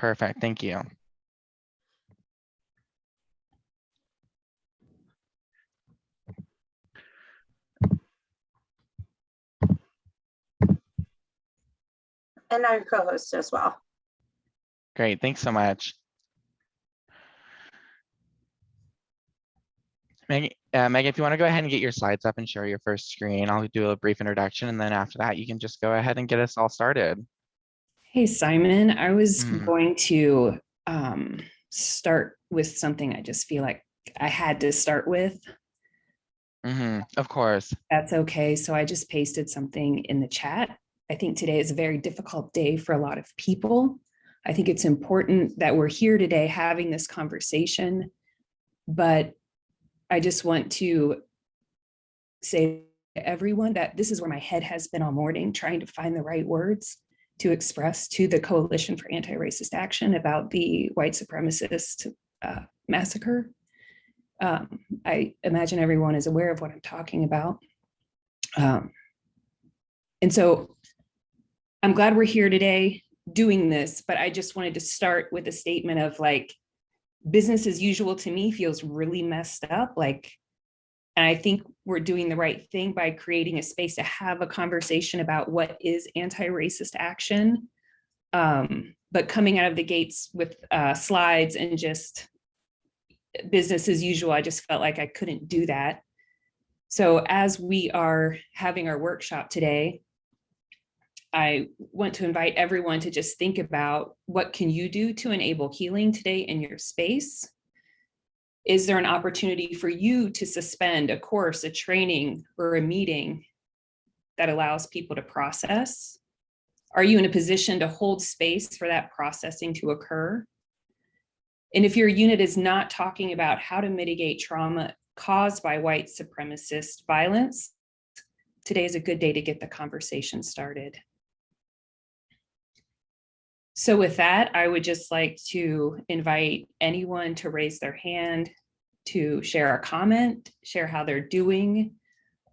Perfect. Thank you. And our co-host as well. Great. Thanks so much. Megan, if you want to go ahead and get your slides up and share your first screen, I'll do a brief introduction. And then after that, you can just go ahead and get us all started. Hey, Simon, I was going to start with something I just feel like I had to start with. Of course. That's okay. So I just pasted something in the chat. I think today is a very difficult day for a lot of people. I think it's important that we're here today having this conversation, but I just want to say to everyone that this is where my head has been all morning, trying to find the right words to express to the Coalition for Anti-Racist Action about the white supremacist massacre. I imagine everyone is aware of what I'm talking about. And so I'm glad we're here today doing this, but I just wanted to start with a statement of like, business as usual to me feels really messed up. Like, and I think we're doing the right thing by creating a space to have a conversation about what is anti-racist action. But coming out of the gates with slides and just business as usual, I just felt like I couldn't do that. So as we are having our workshop today, I want to invite everyone to just think about what can you do to enable healing today in your space? Is there an opportunity for you to suspend a course, a training, or a meeting that allows people to process? Are you in a position to hold space for that processing to occur? And if your unit is not talking about how to mitigate trauma caused by white supremacist violence, today is a good day to get the conversation started. So with that, I would just like to invite anyone to raise their hand, to share a comment, share how they're doing,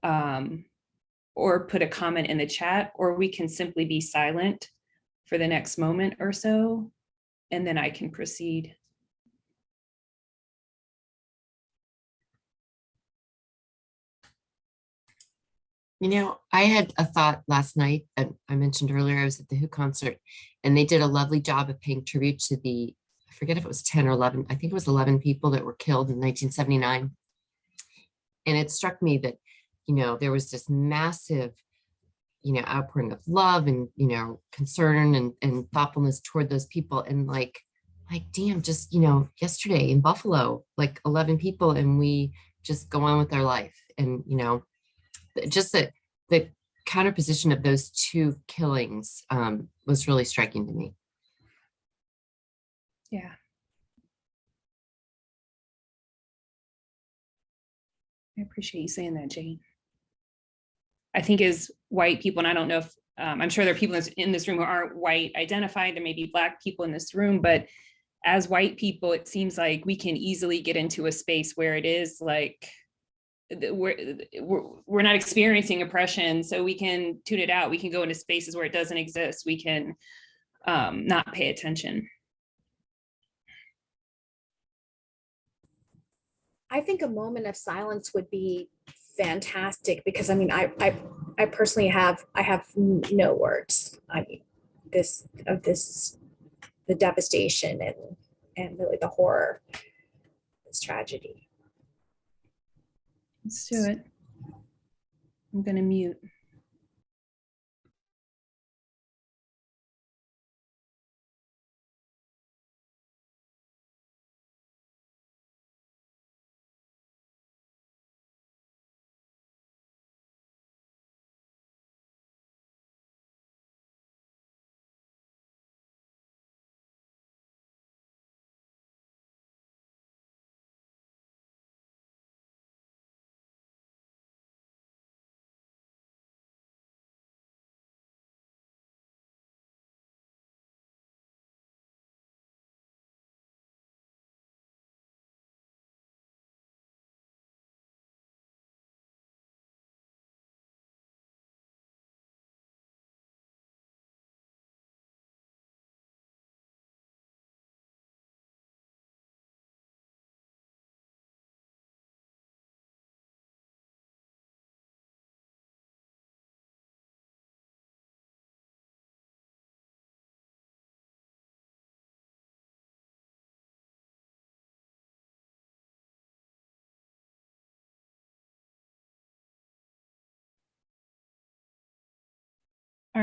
or put a comment in the chat, or we can simply be silent for the next moment or so, and then I can proceed. You know, I had a thought last night. I mentioned earlier I was at the Who concert, and they did a lovely job of paying tribute to the, I forget if it was 10 or 11, I think it was 11 people that were killed in 1979. And it struck me that, you know, there was this massive, you know, outpouring of love and, you know, concern and thoughtfulness toward those people. And like, damn, just, you know, yesterday in Buffalo, like 11 people, and we just go on with our life. And, you know, just the counterposition of those two killings was really striking to me. Yeah. I appreciate you saying that, Jane. I think as white people, and I don't know if, I'm sure there are people in this room who aren't white identified, there may be Black people in this room, but as white people, it seems like we can easily get into a space where it is like, we're not experiencing oppression, so we can tune it out. We can go into spaces where it doesn't exist. We can not pay attention. I think a moment of silence would be fantastic, because I mean, I personally have no words. I mean, the devastation and really the horror, this tragedy. Let's do it. I'm going to mute.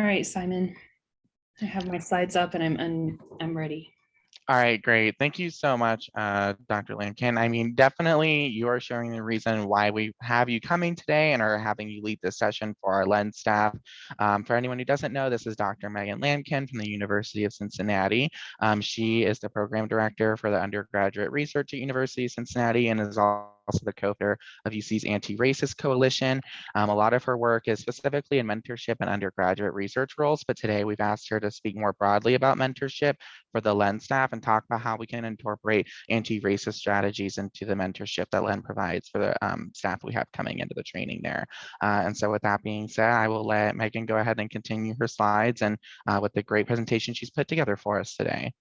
right, Simon. I have my slides up and I'm ready. All right, great. Thank you so much, Dr. Lankin. I mean, definitely you are showing the reason why we have you coming today and are having you lead this session for our LEND staff. For anyone who doesn't know, this is Dr. Megan Lankin from the University of Cincinnati. She is the program director for the undergraduate research at University of Cincinnati and is also the co-founder of UC's Anti-Racist Coalition. A lot of her work is specifically in mentorship and undergraduate research roles, but today we've asked her to speak more broadly about mentorship for the LEND staff and talk about how we can incorporate anti-racist strategies into the mentorship that LEND provides for the staff we have coming into the training there. And so with that being said, I will let Megan go ahead and continue her slides and with the great presentation she's put together for us today.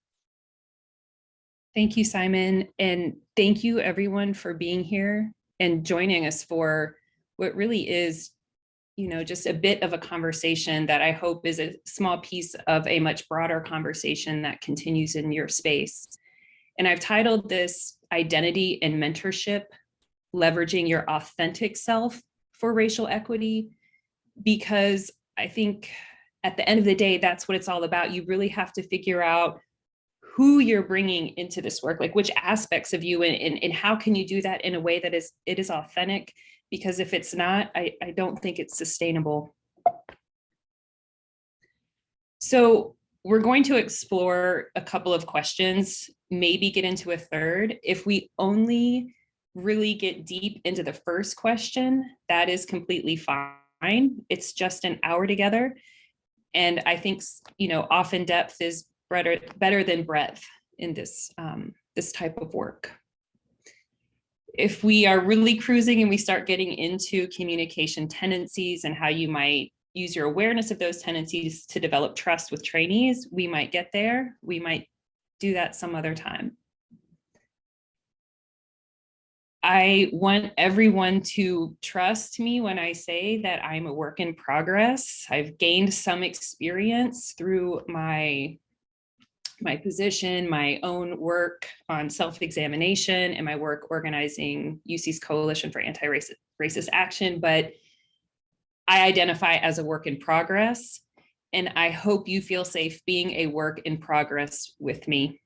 Thank you, Simon. And thank you everyone for being here and joining us for what really is, you know, just a bit of a conversation that I hope is a small piece of a much broader conversation that continues in your space. And I've titled this Identity and Mentorship, Leveraging Your Authentic Self for Racial Equity, because I think at the end of the day, that's what it's all about. You really have to figure out who you're bringing into this work, like which aspects of you, and how can you do that in a way that is authentic? Because if it's not, I don't think it's sustainable. So we're going to explore a couple of questions, maybe get into a third. If we only really get deep into the first question, that is completely fine. It's just an hour together. And I think, you know, often depth is better than breadth in this, this type of work. If we are really cruising and we start getting into communication tendencies and how you might use your awareness of those tendencies to develop trust with trainees, we might get there. We might do that some other time. I want everyone to trust me when I say that I'm a work in progress. I've gained some experience through my position, my own work on self-examination, and my work organizing UC's Coalition for Anti-Racist Action, but I identify as a work in progress, and I hope you feel safe being a work in progress with me.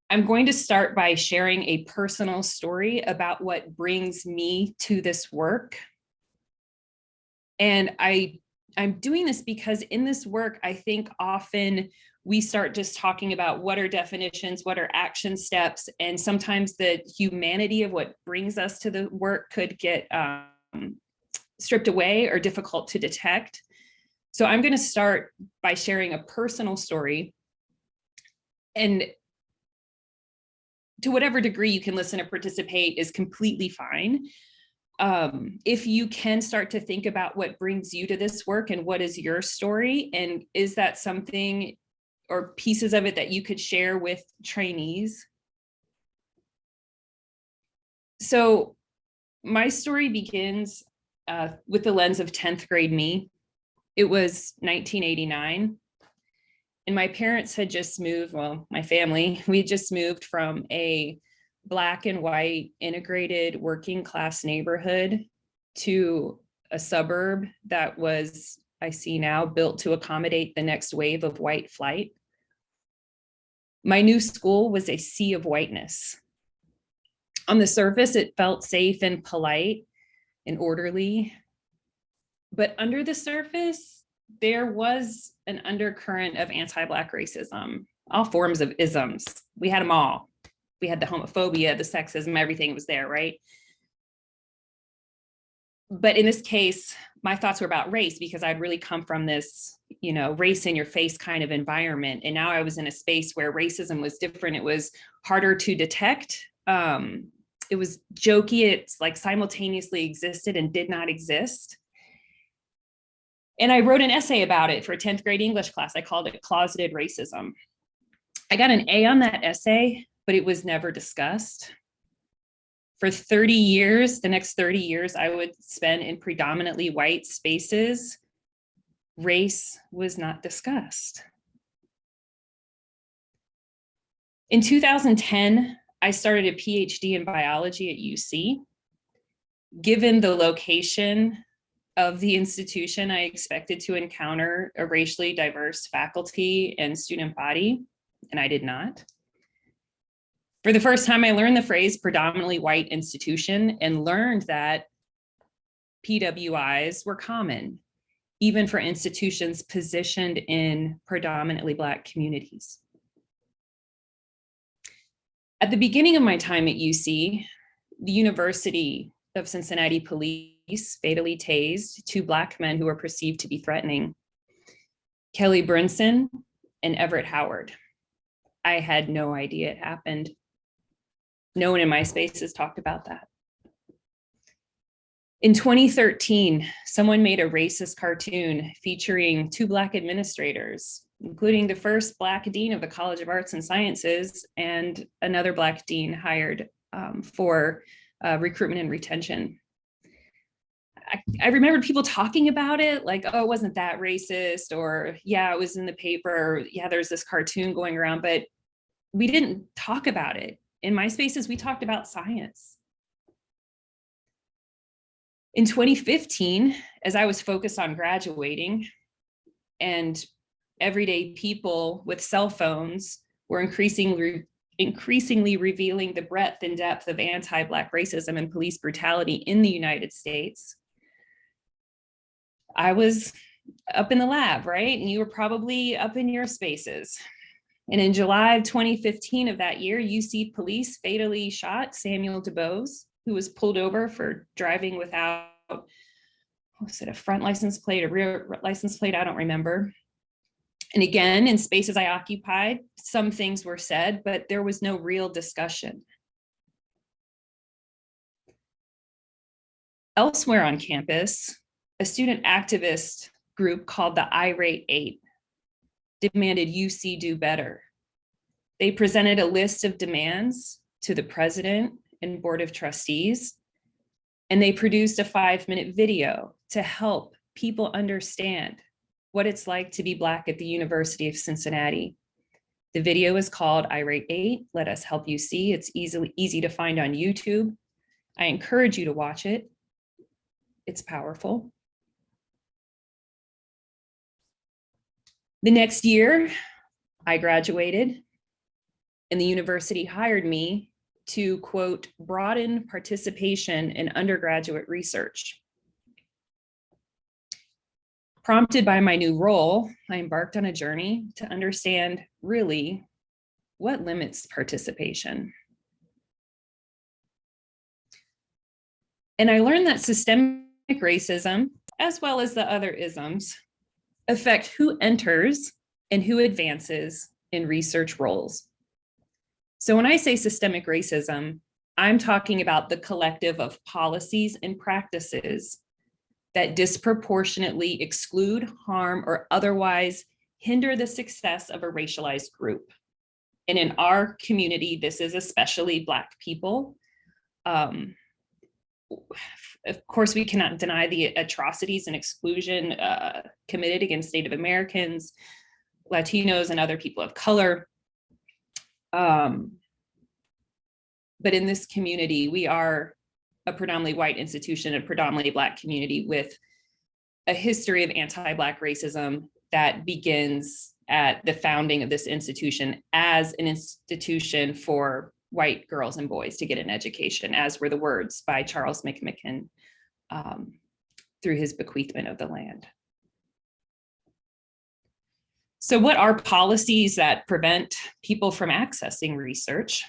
I'm going to start by sharing a personal story about what brings me to this work. And I'm doing this because in this work, I think often we start just talking about what are definitions, what are action steps, and sometimes the humanity of what brings us to the work could get stripped away or difficult to detect. So I'm going to start by sharing a personal story, and to whatever degree you can listen or participate is completely fine. If you can start to think about what brings you to this work and what is your story, and is that something or pieces of it that you could share with trainees. So my story begins with the lens of 10th grade me. It was 1989. And my parents had just moved, well, my family, we had just moved from a Black and white integrated working class neighborhood to a suburb that was, I see now, built to accommodate the next wave of white flight. My new school was a sea of whiteness. On the surface, it felt safe and polite and orderly. But under the surface, there was an undercurrent of anti-Black racism, all forms of isms. We had them all. We had the homophobia, the sexism, everything was there, right? But in this case, my thoughts were about race because I'd really come from this, you know, race in your face kind of environment. And now I was in a space where racism was different. It was harder to detect. It was jokey. It's like simultaneously existed and did not exist. And I wrote an essay about it for a 10th grade English class. I called it Closeted Racism. I got an A on that essay, but it was never discussed. For 30 years, the next 30 years, I would spend in predominantly white spaces. Race was not discussed. In 2010, I started a PhD in biology at UC. Given the location of the institution, I expected to encounter a racially diverse faculty and student body, and I did not. For the first time, I learned the phrase predominantly white institution and learned that PWIs were common, even for institutions positioned in predominantly Black communities. At the beginning of my time at UC, the University of Cincinnati police fatally tased 2 Black men who were perceived to be threatening, Kelly Brinson and Everett Howard. I had no idea it happened. No one in my spaces talked about that. In 2013, someone made a racist cartoon featuring 2 Black administrators, including the first Black dean of the College of Arts and Sciences and another Black dean hired for recruitment and retention. I remember people talking about it like, oh, it wasn't that racist, or yeah, it was in the paper. Yeah, there's this cartoon going around, but we didn't talk about it. In my spaces, we talked about science. In 2015, as I was focused on graduating and everyday people with cell phones were increasingly revealing the breadth and depth of anti-Black racism and police brutality in the United States, I was up in the lab, right? And you were probably up in your spaces. And in July of 2015 of that year, UC police fatally shot Samuel DuBose, who was pulled over for driving without, was it a front license plate, a rear license plate? I don't remember. And again, in spaces I occupied, some things were said, but there was no real discussion. Elsewhere on campus, a student activist group called the Irate 8 demanded UC do better. They presented a list of demands to the president and board of trustees, and they produced a 5-minute video to help people understand what it's like to be Black at the University of Cincinnati. The video is called Irate 8, Let Us Help You See. It's easy to find on YouTube. I encourage you to watch it. It's powerful. The next year, I graduated, and the university hired me to, quote, broaden participation in undergraduate research. Prompted by my new role, I embarked on a journey to understand really what limits participation. And I learned that systemic racism, as well as the other isms, affect who enters and who advances in research roles. So when I say systemic racism, I'm talking about the collective of policies and practices that disproportionately exclude, harm, or otherwise hinder the success of a racialized group. And in our community, this is especially Black people. Of course, we cannot deny the atrocities and exclusion committed against Native Americans, Latinos, and other people of color. But in this community, we are a predominantly white institution, a predominantly Black community with a history of anti-Black racism that begins at the founding of this institution as an institution for white girls and boys to get an education, as were the words by Charles McMicken through his bequeathment of the land. So what are policies that prevent people from accessing research?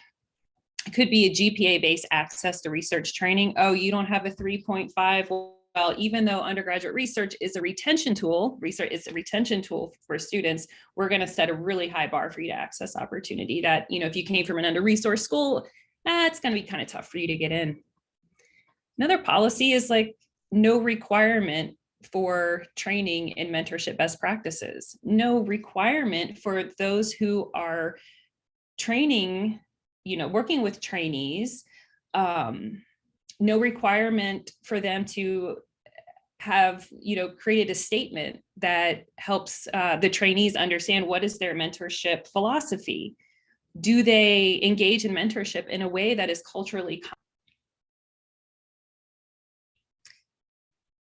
It could be a GPA-based access to research training. Oh, you don't have a 3.5. Well, even though undergraduate research is a retention tool, research is a retention tool for students, we're going to set a really high bar for you to access opportunity that, you know, if you came from an under-resourced school, it's going to be kind of tough for you to get in. Another policy is like no requirement for training in mentorship best practices, no requirement for those who are training, you know, working with trainees, no requirement for them to have, you know, created a statement that helps the trainees understand what is their mentorship philosophy. Do they engage in mentorship in a way that is culturally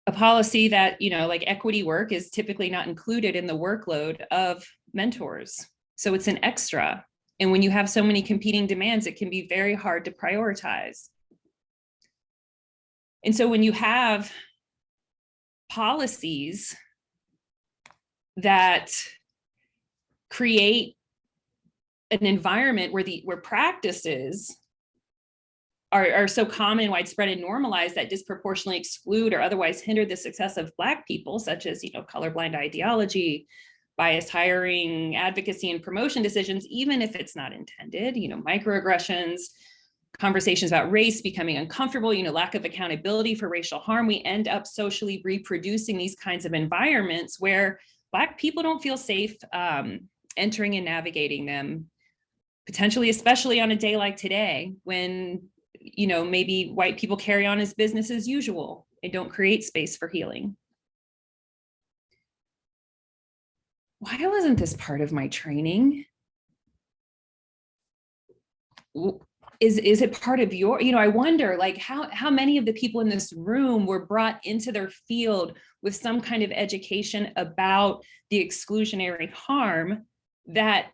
a policy that, like equity work is typically not included in the workload of mentors. So it's an extra. And when you have so many competing demands, it can be very hard to prioritize. And so when you have policies that create an environment where practices are so common and widespread and normalized that disproportionately exclude or otherwise hinder the success of Black people, such as, colorblind ideology, biased hiring, advocacy and promotion decisions, even if it's not intended, microaggressions, conversations about race becoming uncomfortable, lack of accountability for racial harm, we end up socially reproducing these kinds of environments where Black people don't feel safe entering and navigating them, potentially, especially on a day like today, when maybe white people carry on as business as usual and don't create space for healing. Why wasn't this part of my training? Is it part of your, I wonder, like how many of the people in this room were brought into their field with some kind of education about the exclusionary harm that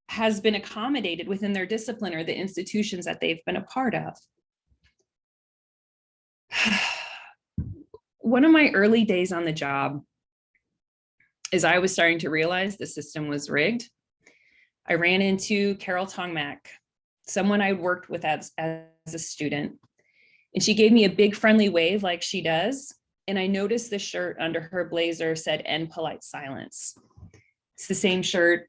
has been accommodated within their discipline or the institutions that they've been a part of. One of my early days on the job, as I was starting to realize the system was rigged, I ran into Carol Tongmack, someone I'd worked with as a student. And she gave me a big friendly wave like she does. And I noticed the shirt under her blazer said, "End polite silence." It's the same shirt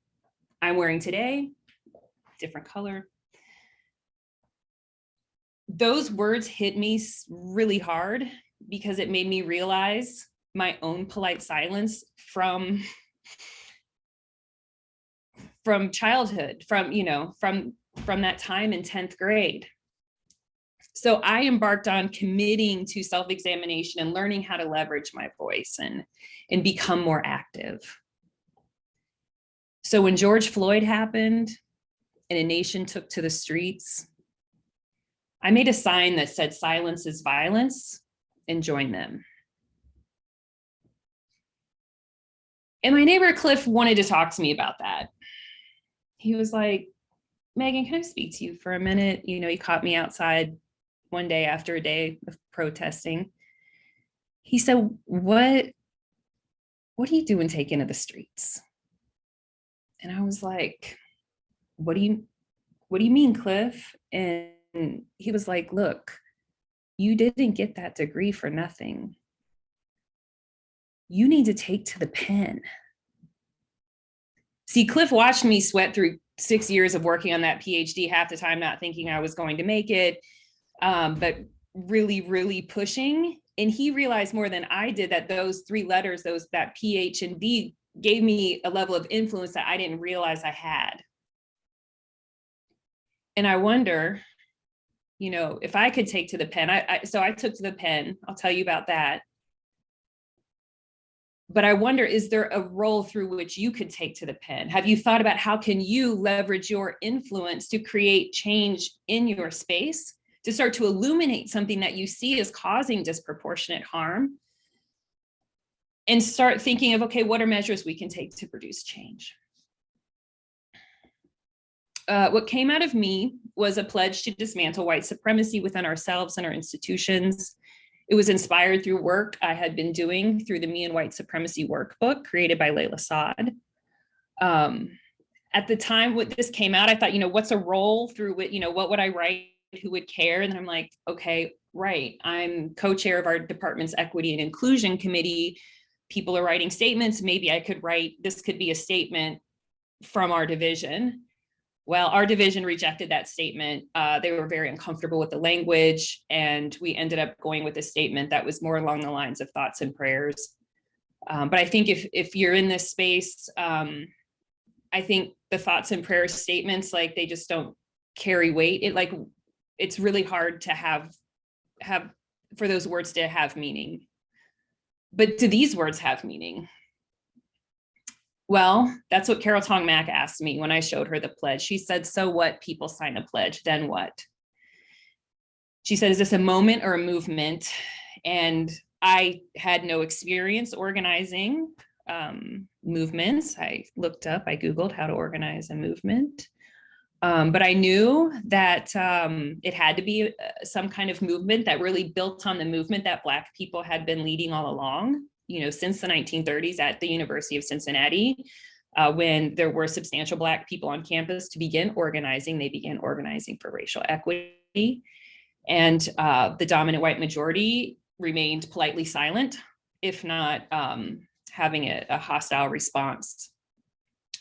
I'm wearing today, different color. Those words hit me really hard because it made me realize my own polite silence from childhood, from that time in 10th grade. So I embarked on committing to self-examination and learning how to leverage my voice and become more active. So when George Floyd happened and a nation took to the streets, I made a sign that said "Silence is violence" and joined them. And my neighbor Cliff wanted to talk to me about that. He was like, "Megan, can I speak to you for a minute?" He caught me outside one day after a day of protesting. He said, what are you doing taking to the streets? And I was like, what do you mean, Cliff? And he was like, "Look, you didn't get that degree for nothing. You need to take to the pen." See, Cliff watched me sweat through 6 years of working on that PhD, half the time not thinking I was going to make it, but really, really pushing. And he realized more than I did that those 3 letters, that PH and D, gave me a level of influence that I didn't realize I had. And I wonder, if I could take to the pen. So I took to the pen. I'll tell you about that. But I wonder, is there a role through which you could take to the pen? Have you thought about how can you leverage your influence to create change in your space, to start to illuminate something that you see as causing disproportionate harm, and start thinking of, okay, what are measures we can take to produce change? What came out of me was a pledge to dismantle white supremacy within ourselves and our institutions. It was inspired through work I had been doing through the Me and White Supremacy workbook created by Layla Saad. At the time when this came out, I thought, what's a role through which, what would I write? Who would care? And then I'm like, okay, right. I'm co-chair of our department's Equity and Inclusion Committee. People are writing statements. Maybe I could write, this could be a statement from our division. Well, our division rejected that statement. They were very uncomfortable with the language, and we ended up going with a statement that was more along the lines of thoughts and prayers. But I think if you're in this space, I think the thoughts and prayers statements, like, they just don't carry weight. It's really hard to have for those words to have meaning. But do these words have meaning? Well, that's what Carol Tongmack asked me when I showed her the pledge. She said, "So what? People sign a pledge, then what?" She said, "Is this a moment or a movement?" And I had no experience organizing movements. I looked up, I Googled how to organize a movement. But I knew that it had to be some kind of movement that really built on the movement that Black people had been leading all along, since the 1930s at the University of Cincinnati, when there were substantial Black people on campus to begin organizing. They began organizing for racial equity. And the dominant white majority remained politely silent, if not having a hostile response.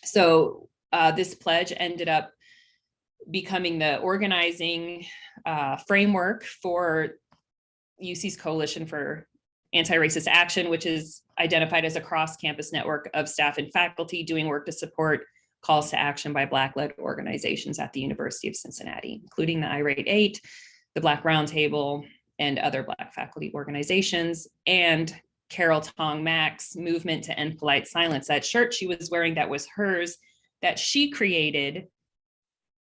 So this pledge ended up becoming the organizing framework for UC's Coalition for Anti-Racist Action, which is identified as a cross-campus network of staff and faculty doing work to support calls to action by Black-led organizations at the University of Cincinnati, including the Irate 8, the Black Roundtable, and other Black faculty organizations, and Carol Tong Mack's movement to end polite silence. That shirt she was wearing that was hers, that she created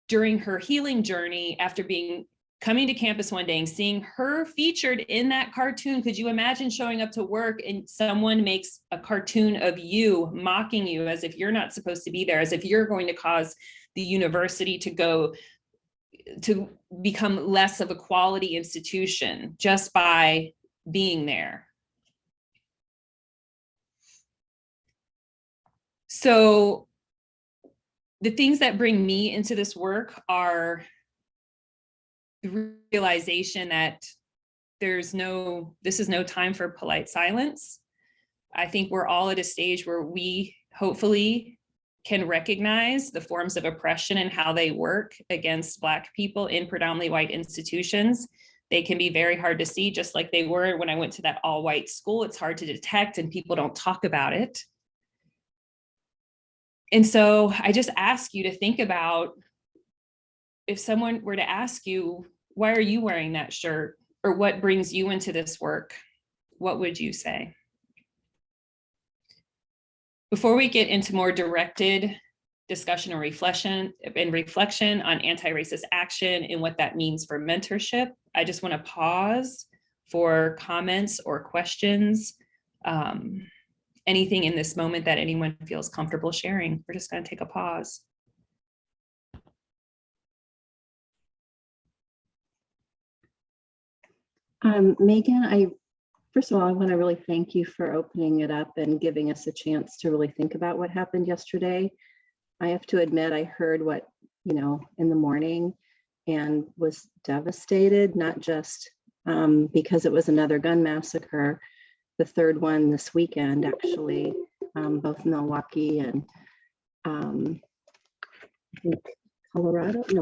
during her healing journey after coming to campus one day and seeing her featured in that cartoon. Could you imagine showing up to work and someone makes a cartoon of you, mocking you as if you're not supposed to be there, as if you're going to cause the university to become less of a quality institution just by being there? So the things that bring me into this work are the realization that this is no time for polite silence. I think we're all at a stage where we hopefully can recognize the forms of oppression and how they work against Black people in predominantly white institutions. They can be very hard to see, just like they were when I went to that all-white school. It's hard to detect and people don't talk about it. And so I just ask you to think about, if someone were to ask you, why are you wearing that shirt? Or what brings you into this work? What would you say? Before we get into more directed discussion or reflection on anti-racist action and what that means for mentorship, I just want to pause for comments or questions. Anything in this moment that anyone feels comfortable sharing. We're just going to take a pause. Megan, first of all, I want to really thank you for opening it up and giving us a chance to really think about what happened yesterday. I have to admit, I heard what, in the morning and was devastated, not just because it was another gun massacre, the third one this weekend, actually, both Milwaukee and I think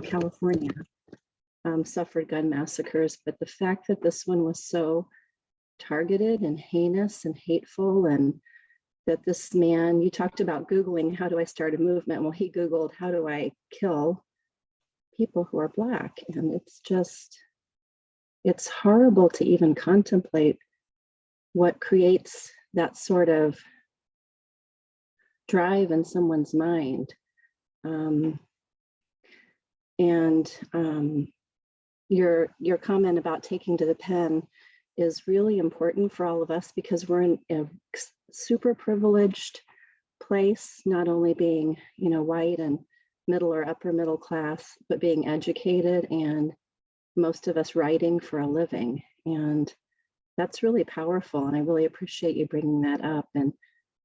California suffered gun massacres. But the fact that this one was so targeted and heinous and hateful, and that this man, you talked about Googling, how do I start a movement? Well, he Googled, how do I kill people who are Black? And it's horrible to even contemplate what creates that sort of drive in someone's mind. Your comment about taking to the pen is really important for all of us, because we're in a super privileged place, not only being, white and middle or upper middle class, but being educated, and most of us writing for a living. And that's really powerful. And I really appreciate you bringing that up. And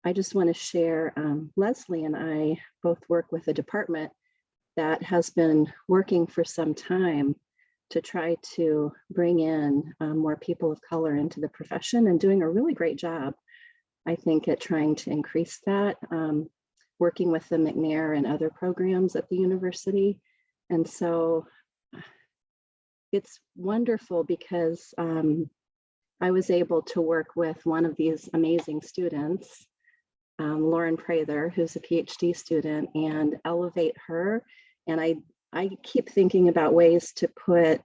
I just want to share, Leslie and I both work with a department that has been working for some time to try to bring in more people of color into the profession, and doing a really great job, I think, at trying to increase that, working with the McNair and other programs at the university. And so it's wonderful because I was able to work with one of these amazing students, Lauren Prather, who's a PhD student, and elevate her. And I keep thinking about ways to put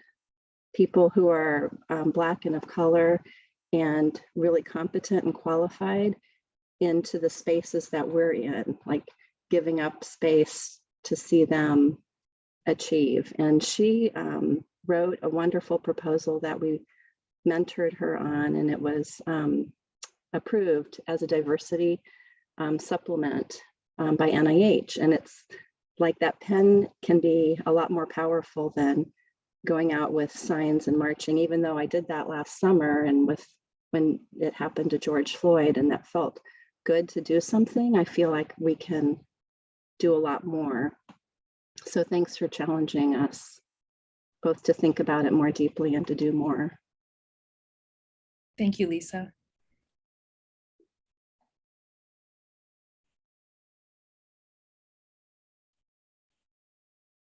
people who are Black and of color and really competent and qualified into the spaces that we're in, like giving up space to see them achieve. And she wrote a wonderful proposal that we mentored her on, and it was approved as a diversity supplement by NIH. And it's like that pen can be a lot more powerful than going out with signs and marching, even though I did that last summer and when it happened to George Floyd, and that felt good to do something. I feel like we can do a lot more. So thanks for challenging us both to think about it more deeply and to do more. Thank you, Lisa.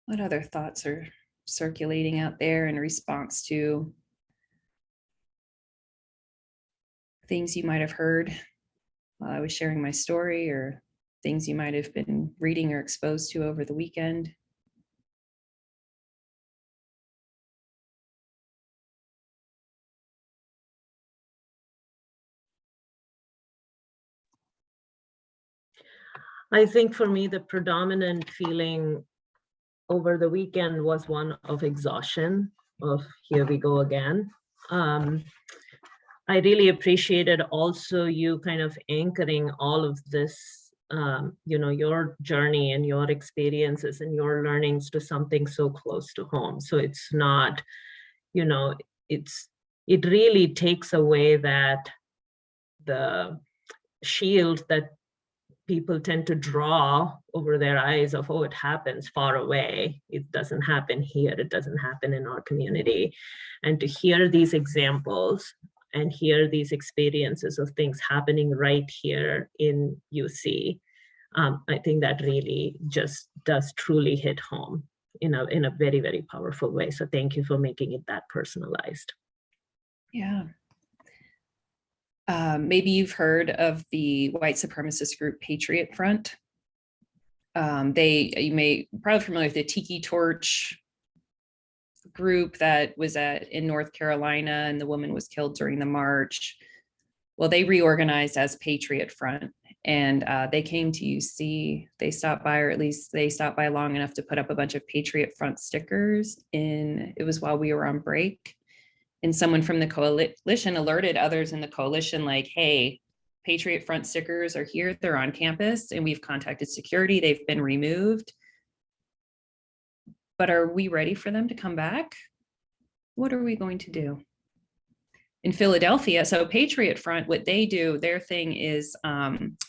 What other thoughts are circulating out there in response to things you might have heard while I was sharing my story, or things you might have been reading or exposed to over the weekend? I think for me, the predominant feeling over the weekend was one of exhaustion, of here we go again. I really appreciated also you kind of anchoring all of this, your journey and your experiences and your learnings to something so close to home. So it's not, it really takes away that the shield that people tend to draw over their eyes of, oh, it happens far away. It doesn't happen here. It doesn't happen in our community. And to hear these examples and hear these experiences of things happening right here in UC, I think that really just does truly hit home in a very, very powerful way. So thank you for making it that personalized. Yeah. Maybe you've heard of the white supremacist group Patriot Front. You may probably familiar with the Tiki Torch group that was in North Carolina, and the woman was killed during the march. Well, they reorganized as Patriot Front, and they came to UC. They stopped by, or at least they stopped by long enough to put up a bunch of Patriot Front stickers. It was while we were on break. And someone from the coalition alerted others in the coalition, like, hey, Patriot Front stickers are here, they're on campus, and we've contacted security, they've been removed. But are we ready for them to come back? What are we going to do? In Philadelphia, so Patriot Front, what they do, their thing is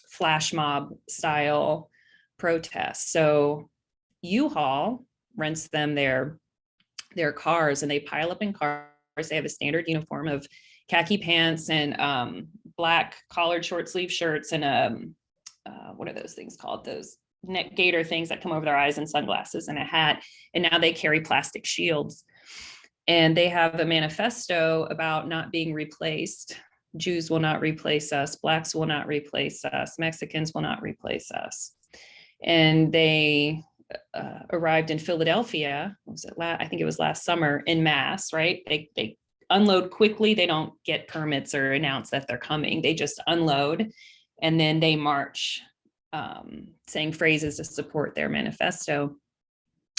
flash mob style protests. So U-Haul rents them their cars, and they pile up in cars. They have a standard uniform of khaki pants and black collared short sleeve shirts and what are those things called? Those neck gaiter things that come over their eyes, and sunglasses and a hat. And now they carry plastic shields. And they have a manifesto about not being replaced. Jews will not replace us. Blacks will not replace us. Mexicans will not replace us. And they arrived in Philadelphia. I think it was last summer, in mass, right? They unload quickly. They don't get permits or announce that they're coming. They just unload, and then they march, saying phrases to support their manifesto.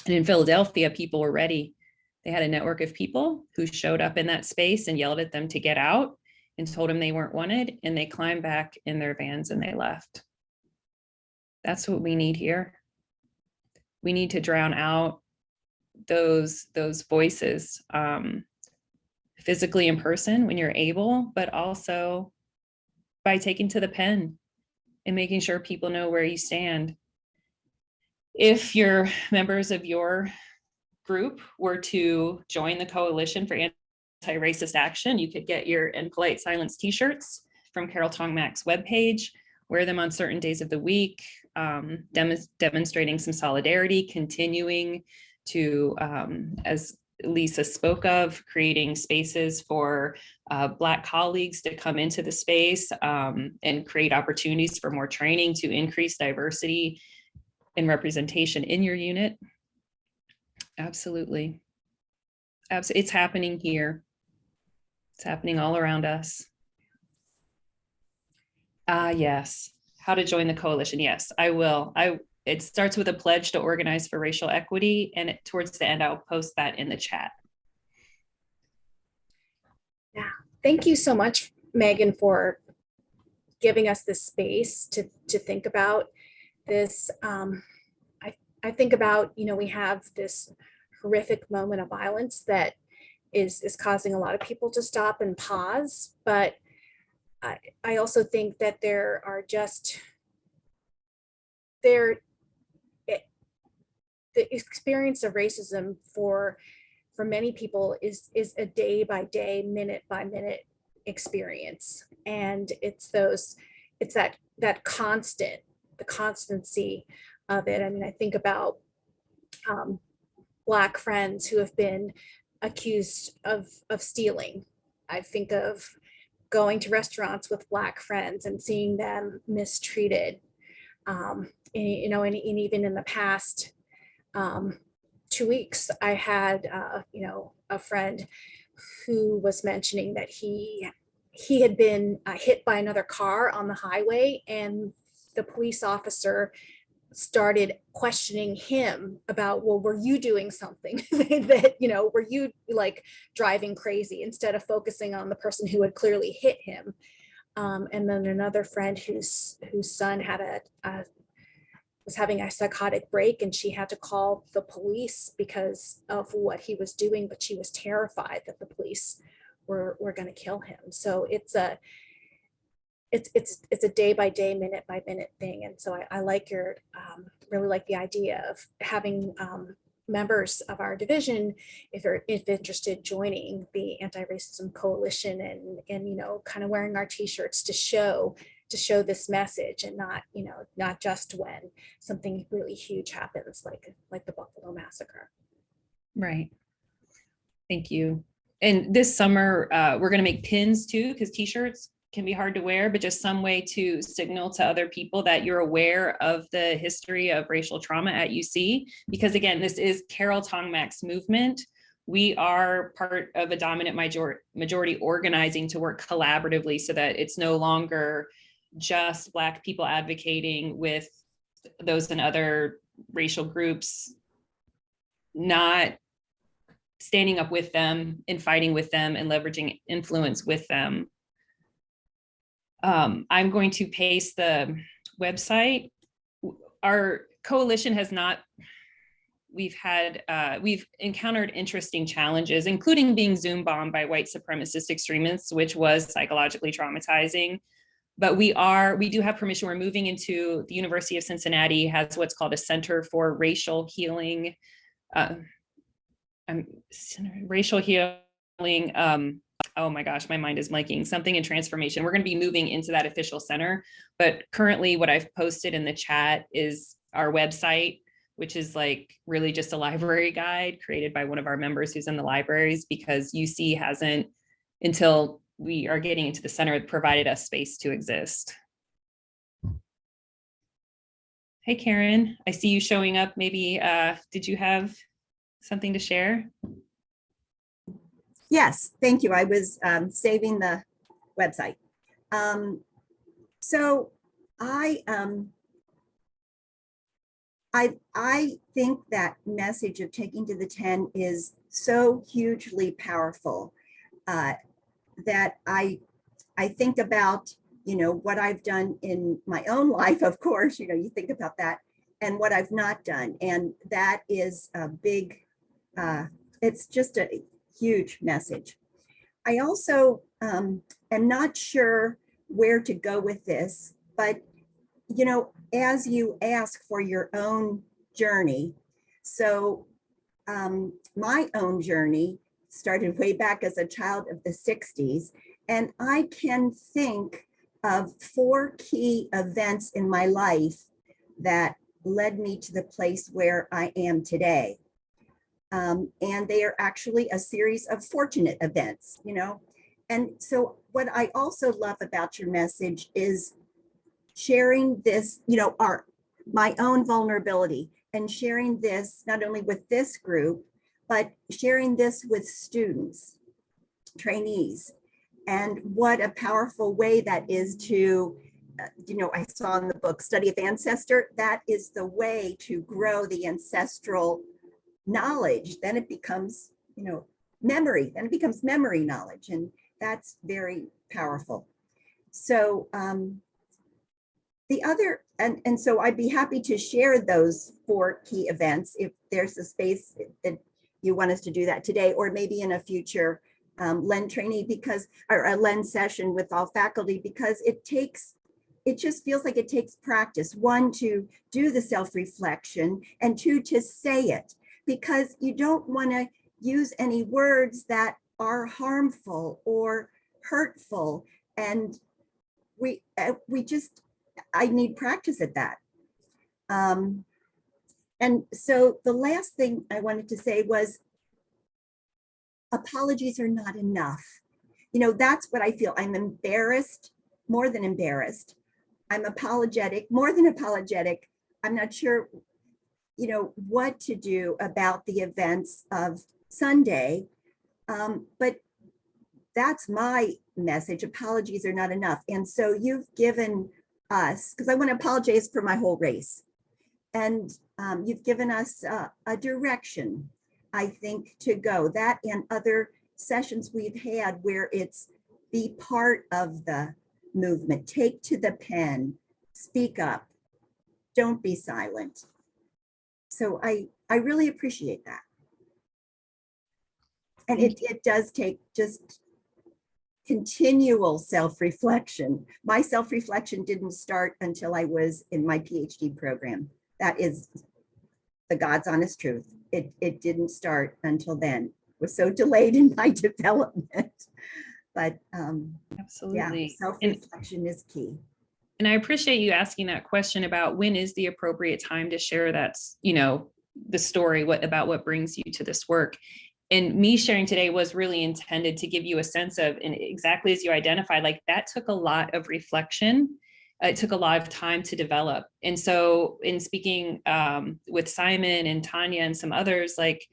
And in Philadelphia, people were ready. They had a network of people who showed up in that space and yelled at them to get out and told them they weren't wanted, and they climbed back in their vans and they left. That's what we need here. We need to drown out those voices, physically in person when you're able, but also by taking to the pen and making sure people know where you stand. If your members of your group were to join the Coalition for Anti-Racist Action, you could get your "And Polite Silence" t-shirts from Carol Tong Mac's webpage, wear them on certain days of the week, demonstrating some solidarity, continuing to, as Lisa spoke of, creating spaces for Black colleagues to come into the space and create opportunities for more training to increase diversity and representation in your unit. Absolutely. It's happening here. It's happening all around us. Yes. How to join the coalition. Yes, I will. It starts with a pledge to organize for racial equity, and towards the end, I'll post that in the chat. Yeah. Thank you so much, Megan, for giving us this space to think about this. I think about, we have this horrific moment of violence that is causing a lot of people to stop and pause. But I also think that there are just, the experience of racism for many people is a day by day, minute by minute experience. And it's that constant, the constancy of it. I mean, I think about Black friends who have been accused of stealing. I think of going to restaurants with Black friends and seeing them mistreated. And even in the past 2 weeks, I had a friend who was mentioning that he had been hit by another car on the highway, and the police officer started questioning him about, well, were you doing something that, were you like driving crazy, instead of focusing on the person who had clearly hit him. And then another friend whose son had was having a psychotic break, and she had to call the police because of what he was doing, but she was terrified that the police were going to kill him. So it's a day by day, minute by minute thing. And so I like really like the idea of having members of our division, if interested, joining the Anti-Racism Coalition and kind of wearing our t-shirts to show this message, and not just when something really huge happens, like the Buffalo Massacre. Right. Thank you. And this summer, we're going to make pins too, because t-shirts can be hard to wear, but just some way to signal to other people that you're aware of the history of racial trauma at UC. Because again, this is Carol Tongmak's movement. We are part of a dominant majority organizing to work collaboratively so that it's no longer just Black people advocating with those in other racial groups, not standing up with them and fighting with them and leveraging influence with them. I'm going to paste the website. Our coalition has not, we've encountered interesting challenges, including being Zoom bombed by white supremacist extremists, which was psychologically traumatizing. But we do have permission. We're moving into the University of Cincinnati, has what's called a Center for Racial Healing, racial healing, oh my gosh, my mind is blanking, something in transformation. We're going to be moving into that official center. But currently what I've posted in the chat is our website, which is like really just a library guide created by one of our members who's in the libraries, because UC hasn't, until we are getting into the center, provided us space to exist. Hey, Karen, I see you showing up. Maybe, did you have something to share? Yes, thank you. I was saving the website. So I think that message of taking to the 10 is so hugely powerful that I think about, what I've done in my own life, of course, you think about that, and what I've not done. And that is a big, it's just a huge message. I also am not sure where to go with this, but as you ask for your own journey, so my own journey started way back as a child of the 60s, and I can think of 4 key events in my life that led me to the place where I am today. And they are actually a series of fortunate events, And so what I also love about your message is sharing this, my own vulnerability, and sharing this not only with this group, but sharing this with students, trainees, and what a powerful way that is to, I saw in the book, Study of Ancestor, that is the way to grow the ancestral knowledge. Then it becomes, memory, then it becomes memory knowledge. And that's very powerful. So the other, and so I'd be happy to share those 4 key events if there's a space that you want us to do that today, or maybe in a future LEN training, because, or a LEN session with all faculty, because it just feels like it takes practice. 1, to do the self-reflection, and 2, to say it, because you don't want to use any words that are harmful or hurtful. And I need practice at that. And so the last thing I wanted to say was, apologies are not enough. That's what I feel. I'm embarrassed, more than embarrassed. I'm apologetic, more than apologetic. I'm not sure, what to do about the events of Sunday. But that's my message. Apologies are not enough. And so you've given us, because I want to apologize for my whole race. And you've given us a direction, I think, to go. That and other sessions we've had where it's be part of the movement, take to the pen, speak up, don't be silent. So I really appreciate that. And it does take just continual self-reflection. My self-reflection didn't start until I was in my PhD program. That is the God's honest truth. It didn't start until then. It was so delayed in my development. But Absolutely. Yeah, self-reflection is key. And I appreciate you asking that question about when is the appropriate time to share that, the story, about what brings you to this work. And me sharing today was really intended to give you a sense of, and exactly as you identified, like that took a lot of reflection. It took a lot of time to develop. And so in speaking with Simon and Tanya and some others, like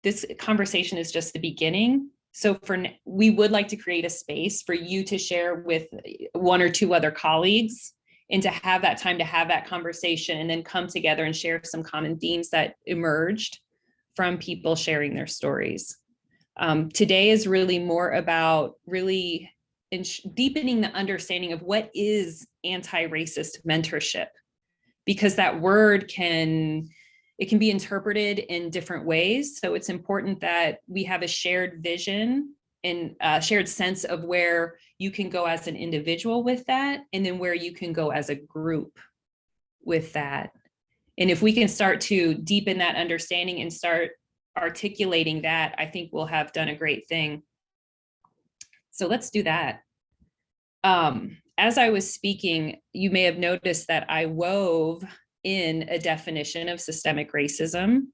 this conversation is just the beginning. So we would like to create a space for you to share with 1 or 2 other colleagues, and to have that time to have that conversation, and then come together and share some common themes that emerged from people sharing their stories. Today is really more about really deepening the understanding of what is anti-racist mentorship, because that word can be interpreted in different ways. So it's important that we have a shared vision and a shared sense of where you can go as an individual with that, and then where you can go as a group with that. And if we can start to deepen that understanding and start articulating that, I think we'll have done a great thing. So let's do that. As I was speaking, you may have noticed that I wove in a definition of systemic racism.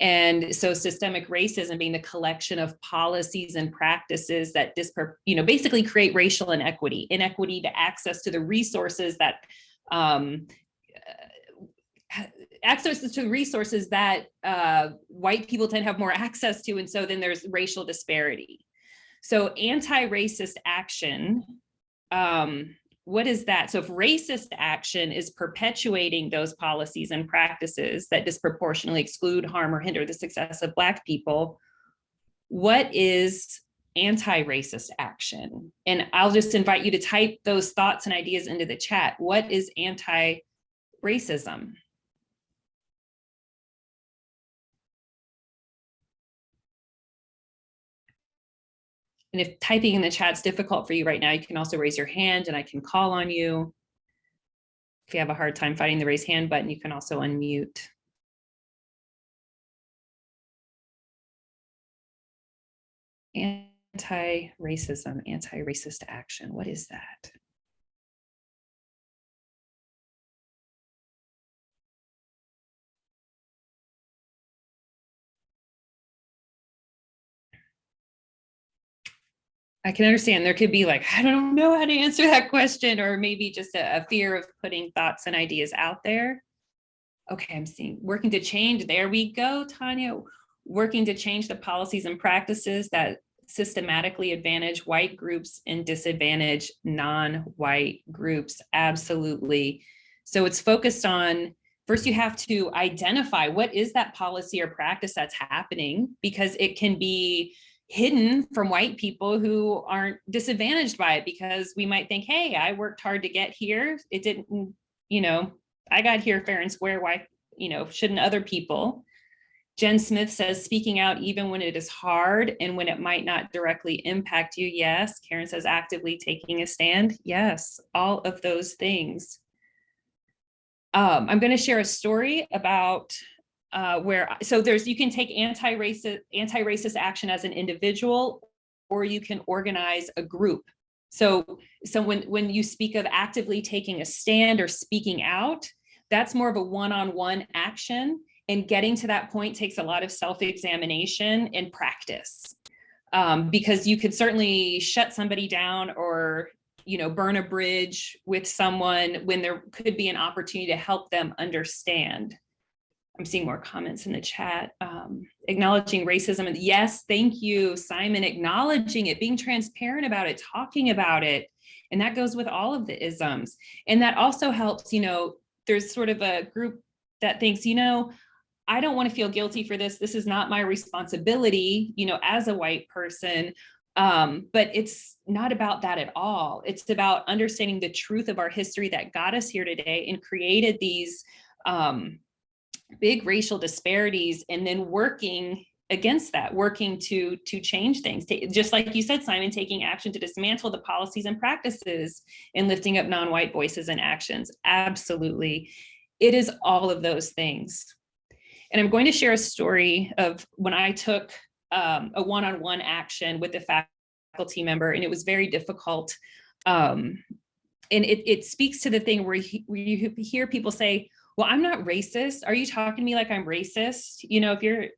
And so systemic racism being the collection of policies and practices that basically create racial inequity to access to the resources that white people tend to have more access to. And so then there's racial disparity. So anti-racist action, what is that? So if racist action is perpetuating those policies and practices that disproportionately exclude, harm, or hinder the success of Black people, what is anti-racist action? And I'll just invite you to type those thoughts and ideas into the chat. What is anti-racism? And if typing in the chat is difficult for you right now, you can also raise your hand and I can call on you. If you have a hard time finding the raise hand button, you can also unmute. Anti-racism, anti-racist action, what is that? I can understand there could be like, I don't know how to answer that question, or maybe just a fear of putting thoughts and ideas out there. Okay, I'm seeing working to change. There we go, Tanya. Working to change the policies and practices that systematically advantage white groups and disadvantage non-white groups. Absolutely. So it's focused on, first you have to identify what is that policy or practice that's happening, because it can be hidden from white people who aren't disadvantaged by it, because we might think, hey, I worked hard to get here. It didn't, you know, I got here fair and square. Why, you know, shouldn't other people? Jen Smith says, speaking out even when it is hard and when it might not directly impact you. Yes. Karen says, actively taking a stand. Yes, all of those things. I'm going to share a story about you can take anti-racist action as an individual, or you can organize a group. So when you speak of actively taking a stand or speaking out, that's more of a one-on-one action. And getting to that point takes a lot of self-examination and practice, because you could certainly shut somebody down or, you know, burn a bridge with someone when there could be an opportunity to help them understand. I'm seeing more comments in the chat. Acknowledging racism. And yes, thank you, Simon, acknowledging it, being transparent about it, talking about it. And that goes with all of the isms. And that also helps, you know, there's sort of a group that thinks, you know, I don't want to feel guilty for this. This is not my responsibility, you know, as a white person. But it's not about that at all. It's about understanding the truth of our history that got us here today and created these big racial disparities, and then working against that, working to change things. Just like you said, Simon, taking action to dismantle the policies and practices and lifting up non-white voices and actions. Absolutely. It is all of those things. And I'm going to share a story of when I took a one-on-one action with a faculty member, and it was very difficult. And it speaks to the thing where you hear people say, well, I'm not racist. Are you talking to me like I'm racist? You know, if you're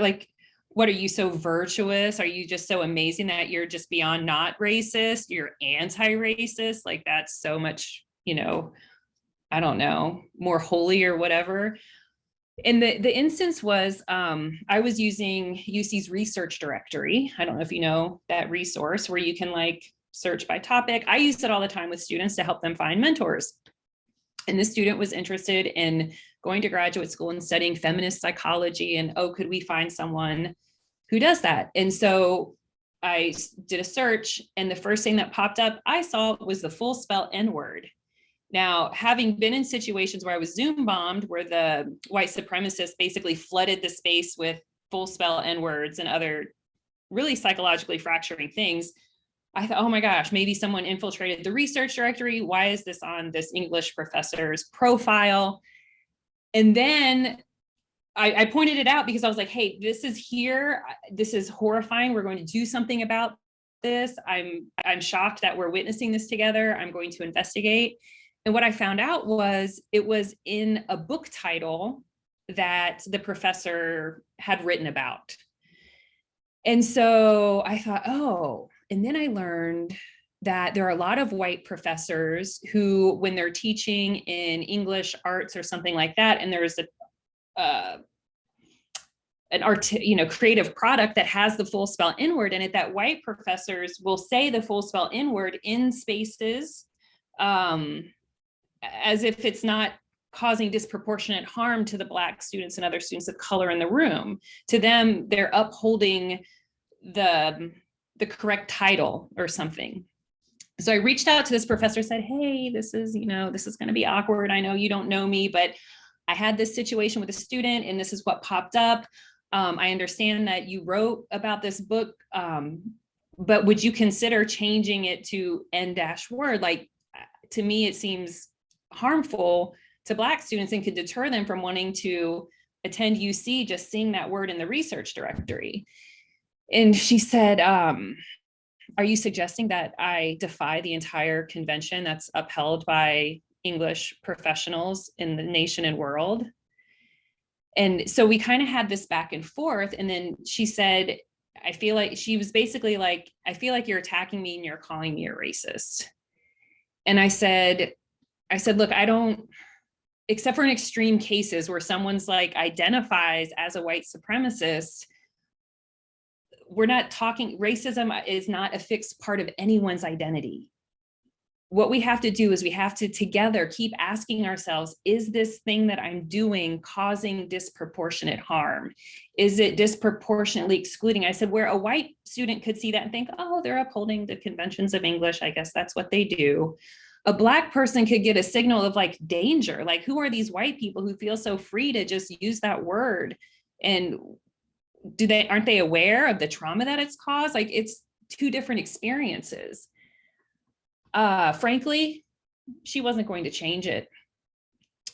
like, what, are you so virtuous? Are you just so amazing that you're just beyond not racist? You're anti-racist? Like, that's so much, you know, I don't know, more holy or whatever. And the instance was, I was using UC's research directory. I don't know if you know that resource where you can like search by topic. I use it all the time with students to help them find mentors. And this student was interested in going to graduate school and studying feminist psychology. And, oh, could we find someone who does that? And so I did a search, and the first thing that popped up I saw was the full spell N-word. Now, having been in situations where I was Zoom bombed, where the white supremacists basically flooded the space with full spell N-words and other really psychologically fracturing things, I thought, oh my gosh, maybe someone infiltrated the research directory. Why is this on this English professor's profile? And then I pointed it out because I was like, hey, this is here. This is horrifying. We're going to do something about this. I'm shocked that we're witnessing this together. I'm going to investigate. And what I found out was it was in a book title that the professor had written about. And so I thought, oh, and then I learned that there are a lot of white professors who, when they're teaching in English arts or something like that, and there's an art, you know, creative product that has the full spell N-word in it, that white professors will say the full spell N-word in spaces, as if it's not causing disproportionate harm to the Black students and other students of color in the room. To them, they're upholding the correct title or something. So I reached out to this professor, said, hey, this is going to be awkward. I know you don't know me, but I had this situation with a student and this is what popped up. I understand that you wrote about this book, but would you consider changing it to N-word? Like, to me, it seems harmful to Black students and could deter them from wanting to attend UC just seeing that word in the research directory. And she said, are you suggesting that I defy the entire convention that's upheld by English professionals in the nation and world? And so we kind of had this back and forth. And then she said, I feel like, she was basically like, I feel like you're attacking me and you're calling me a racist. And I said, look, I don't, except for in extreme cases where someone's like identifies as a white supremacist, we're not talking, racism is not a fixed part of anyone's identity. what we have to do is we have to together keep asking ourselves, is this thing that I'm doing causing disproportionate harm? Is it disproportionately excluding? I said, where a white student could see that and think, oh, they're upholding the conventions of English. I guess that's what they do. A Black person could get a signal of like danger. Like, who are these white people who feel so free to just use that word? And aren't they aware of the trauma that it's caused? Like, it's two different experiences. Frankly, she wasn't going to change it.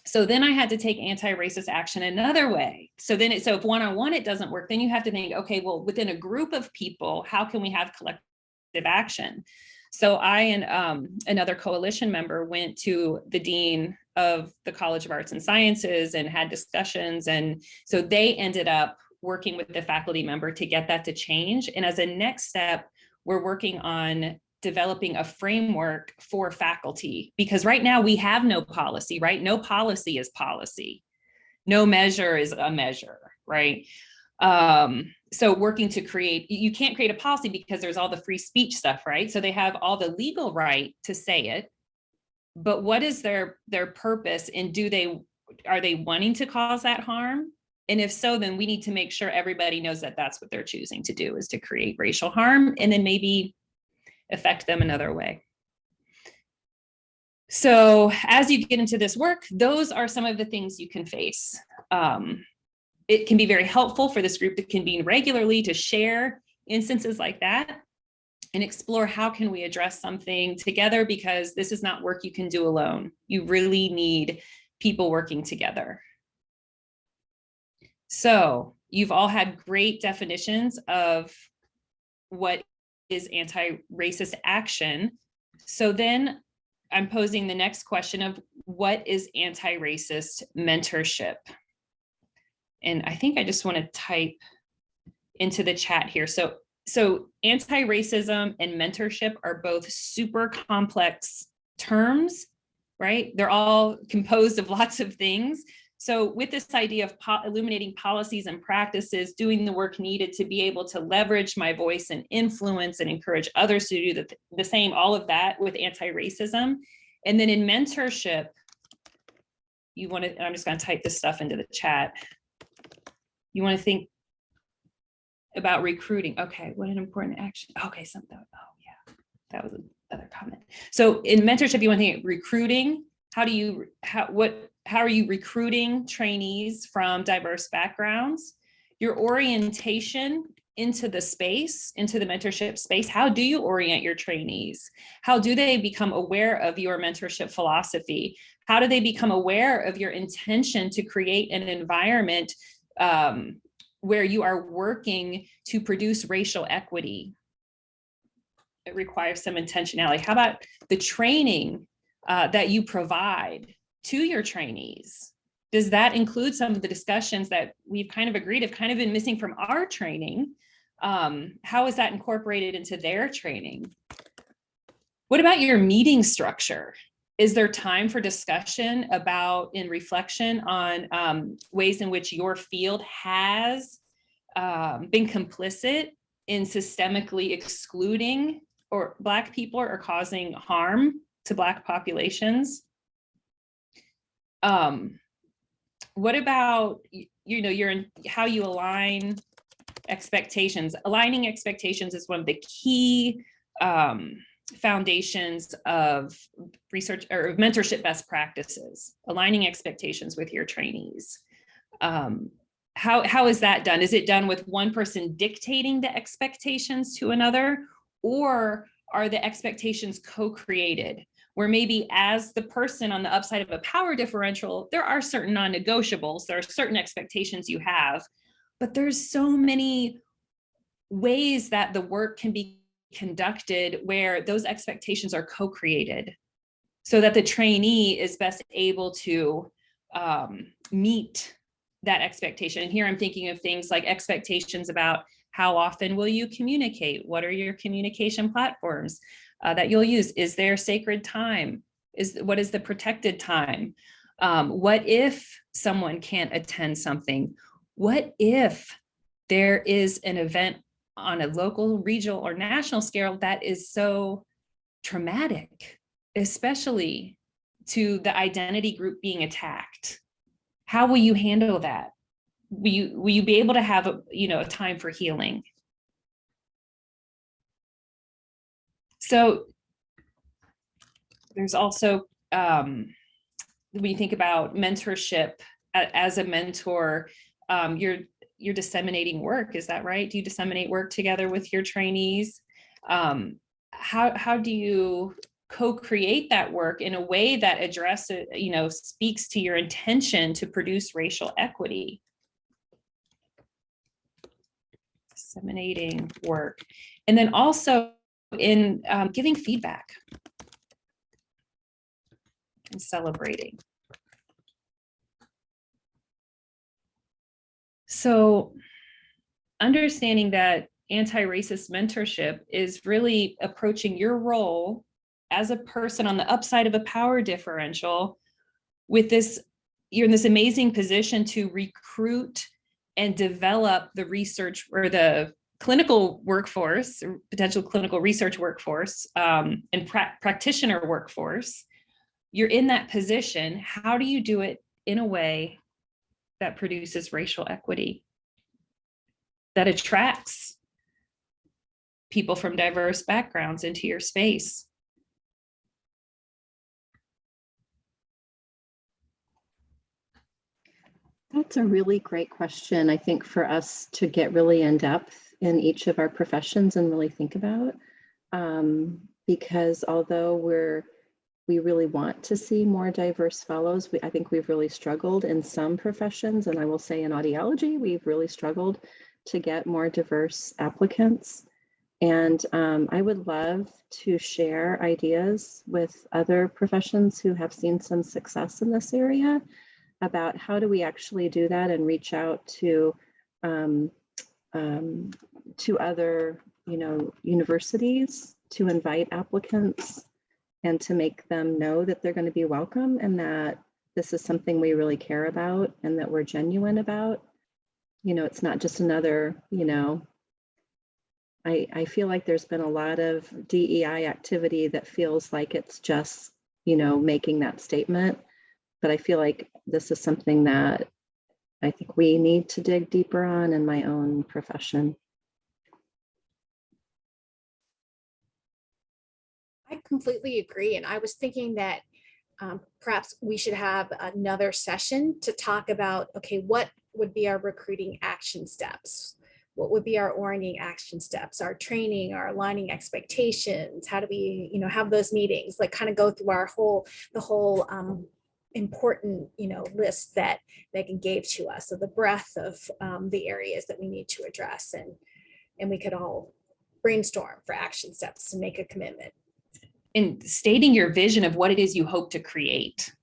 So then I had to take anti-racist action another way. So if one-on-one it doesn't work, then you have to think, okay, well, within a group of people, how can we have collective action? So I and another coalition member went to the dean of the College of Arts and Sciences and had discussions. And so they ended up working with the faculty member to get that to change. And as a next step, we're working on developing a framework for faculty, because right now we have no policy, right? No policy is policy. No measure is a measure, right? So working to create, you can't create a policy because there's all the free speech stuff, right? So they have all the legal right to say it, but what is their purpose, and are they wanting to cause that harm? And if so, then we need to make sure everybody knows that that's what they're choosing to do, is to create racial harm, and then maybe affect them another way. So as you get into this work, those are some of the things you can face. It can be very helpful for this group to convene regularly to share instances like that and explore how can we address something together, because this is not work you can do alone. You really need people working together. So you've all had great definitions of what is anti-racist action. So then I'm posing the next question of, what is anti-racist mentorship? And I think I just want to type into the chat here. So anti-racism and mentorship are both super complex terms, right? They're all composed of lots of things. So with this idea of illuminating policies and practices, doing the work needed to be able to leverage my voice and influence and encourage others to do the same, all of that with anti-racism. And then in mentorship, I'm just going to type this stuff into the chat. You want to think about recruiting. Okay, what an important action. Okay, something. Oh yeah, that was another comment. So in mentorship, you want to think recruiting. How are you recruiting trainees from diverse backgrounds? Your orientation into the space, into the mentorship space. How do you orient your trainees? How do they become aware of your mentorship philosophy? How do they become aware of your intention to create an environment where you are working to produce racial equity? It requires some intentionality. How about the training that you provide to your trainees? Does that include some of the discussions that we've kind of agreed have kind of been missing from our training? How is that incorporated into their training? What about your meeting structure? Is there time for discussion about, in reflection on ways in which your field has been complicit in systemically excluding Black people or causing harm to Black populations? What about, how you align expectations? Aligning expectations is one of the key foundations of research or mentorship best practices. Aligning expectations with your trainees. How is that done? Is it done with one person dictating the expectations to another, or are the expectations co-created, where maybe as the person on the upside of a power differential, there are certain non-negotiables, there are certain expectations you have, but there's so many ways that the work can be conducted where those expectations are co-created so that the trainee is best able to meet that expectation. And here I'm thinking of things like expectations about how often will you communicate? What are your communication platforms that you'll use? Is there sacred time? What is the protected time? What if someone can't attend something? What if there is an event on a local, regional, or national scale that is so traumatic especially to the identity group being attacked? How will you handle that? Will you be able to have a time for healing? So there's also, when you think about mentorship, as a mentor, you're disseminating work. Is that right? Do you disseminate work together with your trainees? How do you co-create that work in a way that addresses, speaks to your intention to produce racial equity? Disseminating work. And then also in giving feedback and celebrating. So understanding that anti-racist mentorship is really approaching your role as a person on the upside of a power differential with this, you're in this amazing position to recruit and develop the research or the clinical workforce, or potential clinical research workforce, and practitioner workforce. You're in that position. How do you do it in a way that produces racial equity, that attracts people from diverse backgrounds into your space? That's a really great question, I think, for us to get really in depth in each of our professions and really think about. Because although we really want to see more diverse fellows, I think we've really struggled in some professions, and I will say in audiology, we've really struggled to get more diverse applicants. And I would love to share ideas with other professions who have seen some success in this area about how do we actually do that and reach out to other, universities to invite applicants and to make them know that they're going to be welcome and that this is something we really care about and that we're genuine about. It's not just another, I feel like there's been a lot of DEI activity that feels like it's just, making that statement. But I feel like this is something that I think we need to dig deeper on in my own profession. I completely agree. And I was thinking that perhaps we should have another session to talk about, okay, what would be our recruiting action steps? What would be our orienting action steps, our training, our aligning expectations? How do we, have those meetings, like kind of go through the whole important, list that Megan gave to us, of the breadth of the areas that we need to address, and we could all brainstorm for action steps to make a commitment. And stating your vision of what it is you hope to create,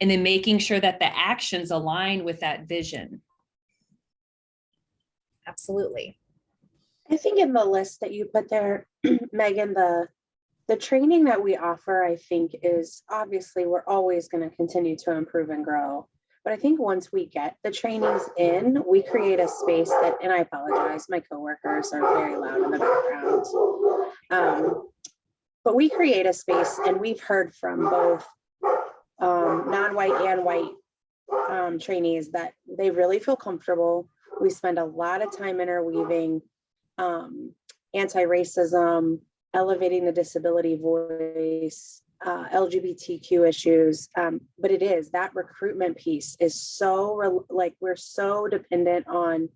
and then making sure that the actions align with that vision. Absolutely. I think in the list that you put there, Megan, the training that we offer, I think, is obviously we're always going to continue to improve and grow. But I think once we get the trainings in, we create a space that, and I apologize, my coworkers are very loud in the background. But we create a space, and we've heard from both non-white and white trainees that they really feel comfortable. We spend a lot of time interweaving anti-racism, elevating the disability voice, LGBTQ issues. But it is, that recruitment piece is so, we're so dependent on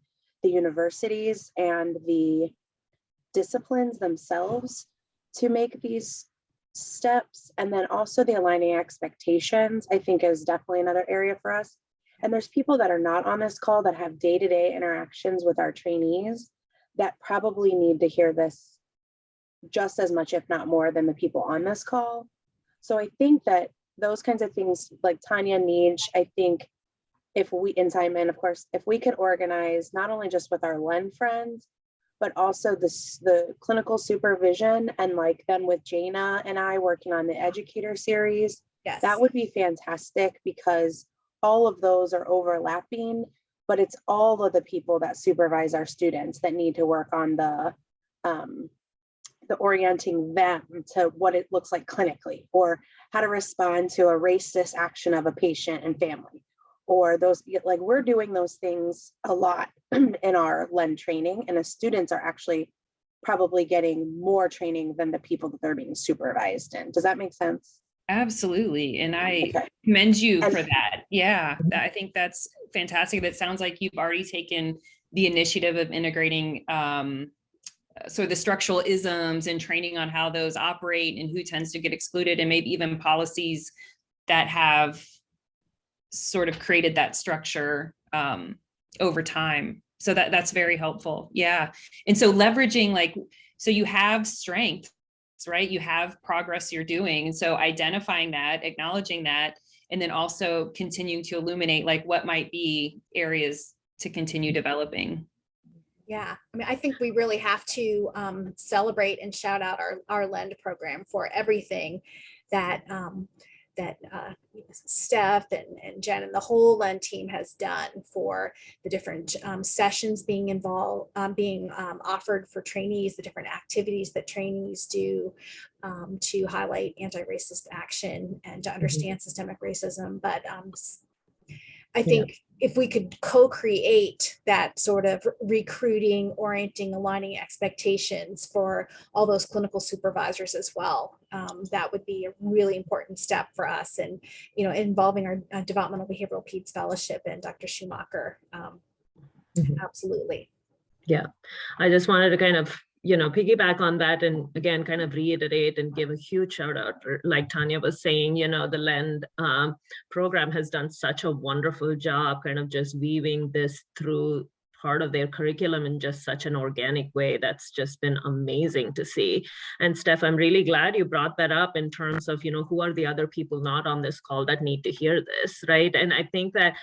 the universities and the disciplines themselves to make these steps. And then also the aligning expectations, I think, is definitely another area for us. And there's people that are not on this call that have day-to-day interactions with our trainees that probably need to hear this just as much, if not more, than the people on this call. So I think that those kinds of things, like Tanya Neej, I think if we, and Simon, of course, if we could organize not only just with our LEN friends, but also the clinical supervision, and like then with Jana and I working on the educator series, Yes, that would be fantastic, because all of those are overlapping, but it's all of the people that supervise our students that need to work on the orienting them to what it looks like clinically, or how to respond to a racist action of a patient and family, or those, like, we're doing those things a lot in our LEN training, and the students are actually probably getting more training than the people that they're being supervised in. Does that make sense? Absolutely. And I Okay. commend you And- for that. Yeah, I think that's fantastic. That sounds like you've already taken the initiative of integrating sort of the structural isms and training on how those operate and who tends to get excluded, and maybe even policies that have sort of created that structure over time. So that's very helpful. Yeah. And so leveraging, like, so you have strengths, right? You have progress you're doing. And so identifying that, acknowledging that, and then also continuing to illuminate like what might be areas to continue developing. Yeah, I mean, I think we really have to celebrate and shout out our LEND program for everything that Steph and Jen and the whole LEND team has done for the different sessions being involved, being offered for trainees, the different activities that trainees do to highlight anti-racist action and to understand systemic racism. But I think if we could co-create that sort of recruiting, orienting, aligning expectations for all those clinical supervisors as well, that would be a really important step for us. And, you know, involving our developmental behavioral PEDS fellowship and Dr. Schumacher. Absolutely. Yeah, I just wanted to kind of, piggyback on that, and again, kind of reiterate and give a huge shout out. Like Tanya was saying, the LEND program has done such a wonderful job kind of just weaving this through part of their curriculum in just such an organic way. That's just been amazing to see. And Steph, I'm really glad you brought that up in terms of, who are the other people not on this call that need to hear this, right? And I think that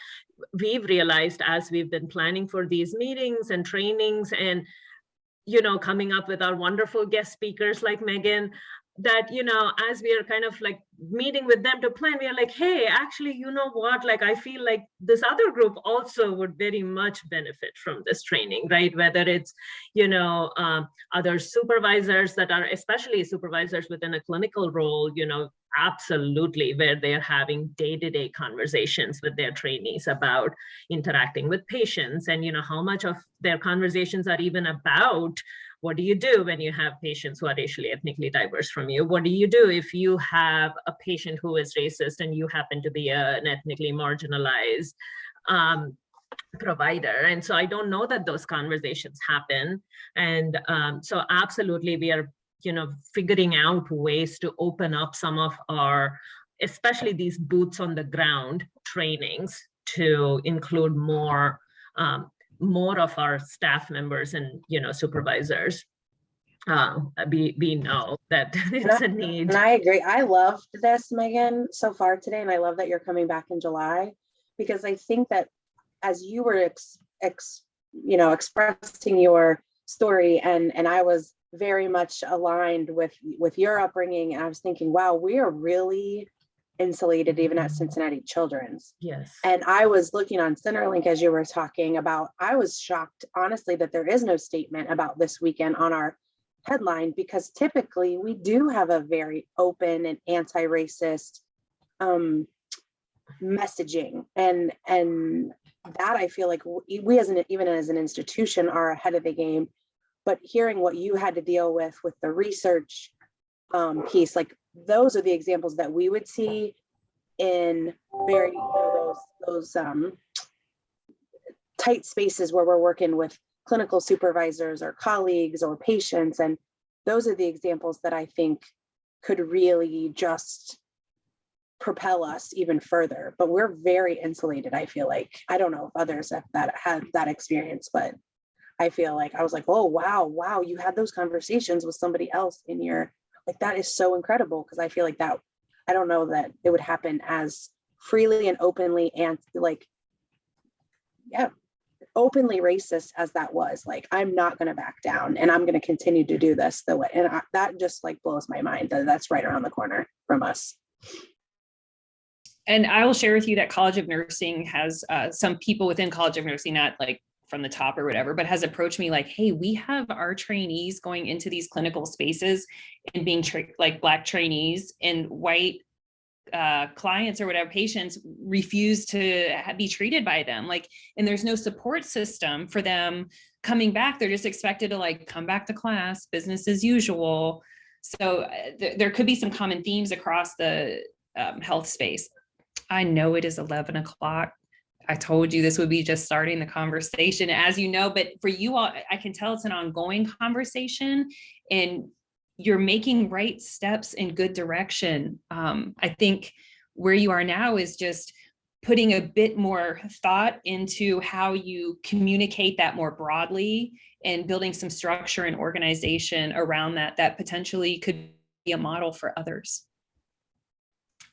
we've realized as we've been planning for these meetings and trainings and coming up with our wonderful guest speakers like Megan, that, as we are kind of like meeting with them to plan, we are like, hey, actually, you know what, like, I feel like this other group also would very much benefit from this training, right? Whether it's, other supervisors that are, especially supervisors within a clinical role, absolutely, where they're having day-to-day conversations with their trainees about interacting with patients, and how much of their conversations are even about what do you do when you have patients who are racially, ethnically diverse from you? What do you do if you have a patient who is racist and you happen to be an ethnically marginalized provider? And so I don't know that those conversations happen. And so absolutely, we are figuring out ways to open up some of our, especially these boots on the ground trainings, to include more of our staff members and supervisors. We know that it's a need. And I agree. I loved this, Megan, so far today, and I love that you're coming back in July, because I think that as you were expressing your story, and I was very much aligned with your upbringing, and I was thinking, wow, we are really insulated even at Cincinnati Children's. Yes. And I was looking on Centerlink as you were talking about, I was shocked, honestly, that there is no statement about this weekend on our headline, because typically we do have a very open and anti-racist messaging, and that I feel like we even as an institution are ahead of the game. But hearing what you had to deal with the research piece, like those are the examples that we would see in very those tight spaces where we're working with clinical supervisors or colleagues or patients. And those are the examples that I think could really just propel us even further. But we're very insulated, I feel like. I don't know if others have had that experience, but I feel like I was like, oh, wow, you had those conversations with somebody else in your, like, that is so incredible. Because I feel like that, I don't know that it would happen as freely and openly and like, yeah, openly racist as that was. Like, I'm not going to back down, and I'm going to continue to do this the way. And that just like blows my mind that that's right around the corner from us. And I will share with you that College of Nursing has some people within College of Nursing, not like from the top or whatever, but has approached me like, hey, we have our trainees going into these clinical spaces and being like Black trainees, and white clients or whatever, patients refuse to be treated by them, like, and there's no support system for them coming back. They're just expected to like come back to class, business as usual. So there could be some common themes across the health space. I know it is 11 o'clock. I told you this would be just starting the conversation, as you know, but for you all, I can tell it's an ongoing conversation, and you're making right steps in good direction. I think where you are now is just putting a bit more thought into how you communicate that more broadly and building some structure and organization around that potentially could be a model for others.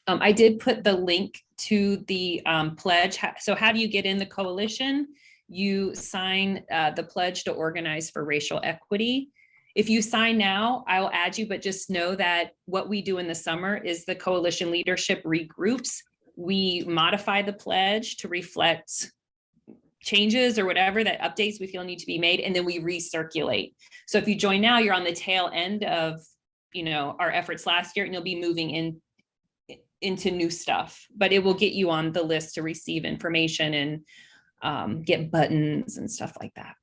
I did put the link to the pledge. So how do you get in the coalition? You sign the pledge to organize for racial equity. If you sign now, I will add you, but just know that what we do in the summer is the coalition leadership regroups. We modify the pledge to reflect changes or whatever that updates we feel need to be made, and then we recirculate. So if you join now, you're on the tail end of, you know, our efforts last year, and you'll be moving into new stuff, but it will get you on the list to receive information and get buttons and stuff like that.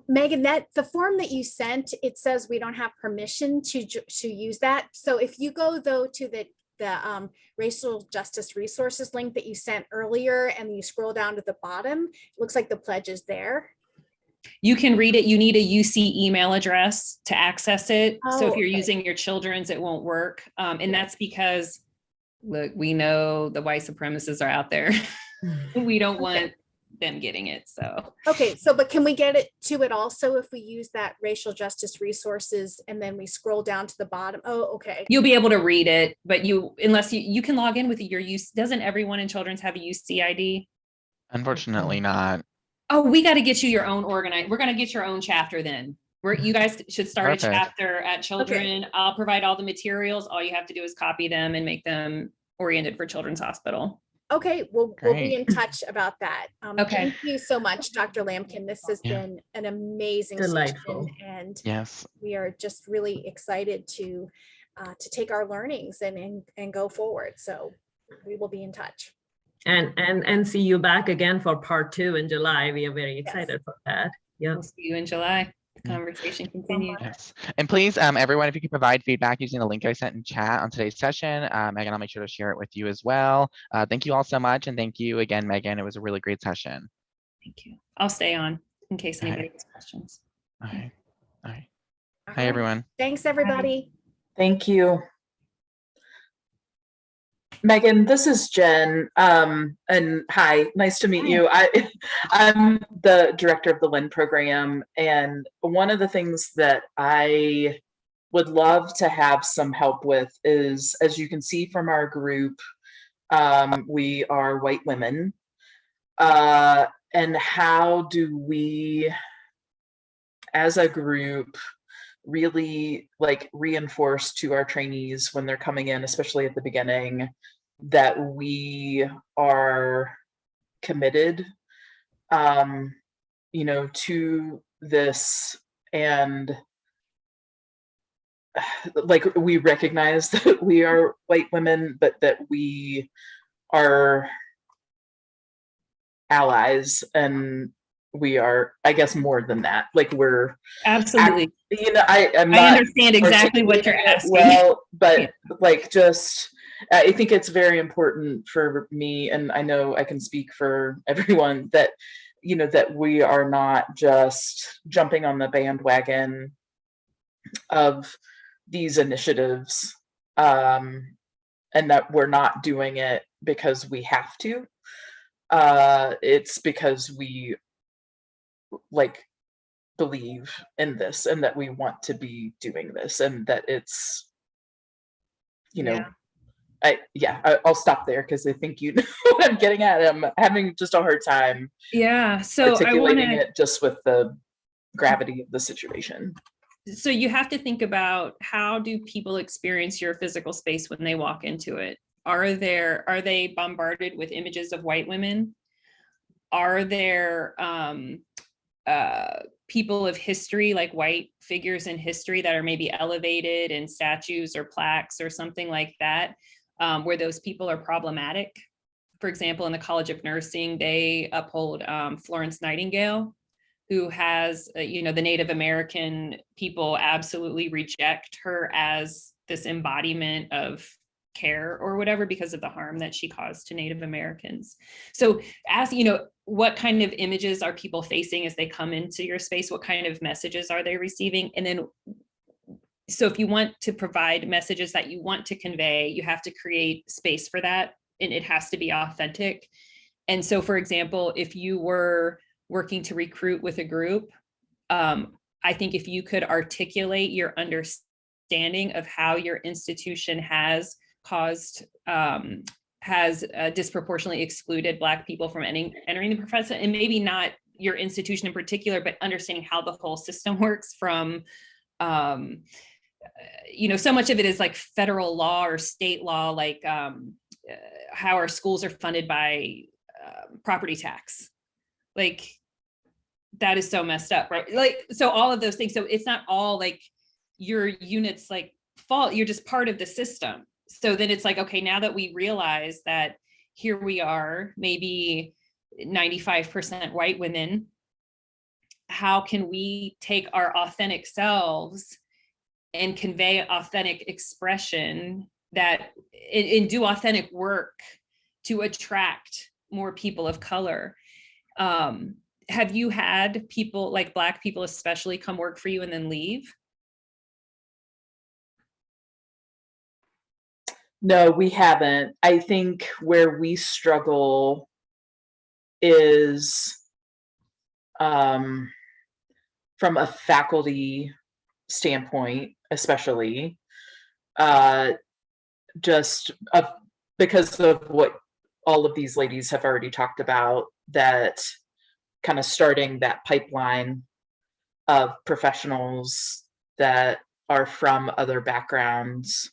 Megan, that the form that you sent, it says we don't have permission to use that. So if you go though to the racial justice resources link that you sent earlier, and you scroll down to the bottom, it looks like the pledge is there. You can read it. You need a UC email address to access it. So if you're okay. using your children's, it won't work. And that's because, look, we know the white supremacists are out there. We don't want them getting it. So okay, so but can we get it to it also if we use that racial justice resources and then we scroll down to the bottom? Oh, okay. you'll be able to read it, but unless you can log in with your use. Doesn't everyone in children's have a UC ID? Unfortunately not. Oh, we got to get you your own organized. We're going to get your own chapter then. You guys should start Perfect. a chapter at children. Okay. I'll provide all the materials. All you have to do is copy them and make them oriented for Children's Hospital. Okay, we'll be in touch about that. Okay. Thank you so much, Dr. Lampkin. This has been an amazing Delightful session, and yes, we are just really excited to take our learnings and go forward. So we will be in touch. And see you back again for part 2 in July. We are very excited for that. Yeah. We'll see you in July. The conversation continues. yes. And please, everyone, if you could provide feedback using the link I sent in chat on today's session, Megan, I'll make sure to share it with you as well. Thank you all so much. And thank you again, Megan. It was a really great session. Thank you. I'll stay on in case anybody has questions. All right. All right. All Hi, right. everyone. Thanks, everybody. Thank you. Megan, this is Jen, and hi, nice to meet you. I'm the director of the LIN program, and one of the things that I would love to have some help with is, as you can see from our group, we are white women, and how do we, as a group, really reinforce to our trainees when they're coming in, especially at the beginning, that we are committed, to this, and we recognize that we are white women, but that we are allies, and we are, I guess, more than that. We're absolutely. I understand exactly what you're asking. Well, but I think it's very important for me, and I know I can speak for everyone, that that we are not just jumping on the bandwagon of these initiatives, and that we're not doing it because we have to. It's because we believe in this, and that we want to be doing this, and that it's I'll stop there because I think you know what I'm getting at. I'm having just a hard time so articulating it just with the gravity of the situation. So you have to think about, how do people experience your physical space when they walk into it? Are they bombarded with images of white women? Are there people of history, like white figures in history, that are maybe elevated in statues or plaques or something like that? where those people are problematic. For example, in the College of Nursing, they uphold Florence Nightingale, who has, the Native American people absolutely reject her as this embodiment of care or whatever because of the harm that she caused to Native Americans. So what kind of images are people facing as they come into your space? What kind of messages are they receiving? And then, so if you want to provide messages that you want to convey, you have to create space for that, and it has to be authentic. And so, for example, if you were working to recruit with a group, I think if you could articulate your understanding of how your institution has disproportionately excluded Black people from entering the profession, and maybe not your institution in particular, but understanding how the whole system works from, so much of it is like federal law or state law, like how our schools are funded by property tax. Like, that is so messed up, right? Like, so all of those things. So it's not all like your unit's like fault, you're just part of the system. So then it's like, okay, now that we realize that here we are, maybe 95% white women, how can we take our authentic selves and convey authentic expression that and do authentic work to attract more people of color? Have you had people, like Black people especially, come work for you and then leave? No, we haven't. I think where we struggle is from a faculty standpoint, especially, just because of what all of these ladies have already talked about, that kind of starting that pipeline of professionals that are from other backgrounds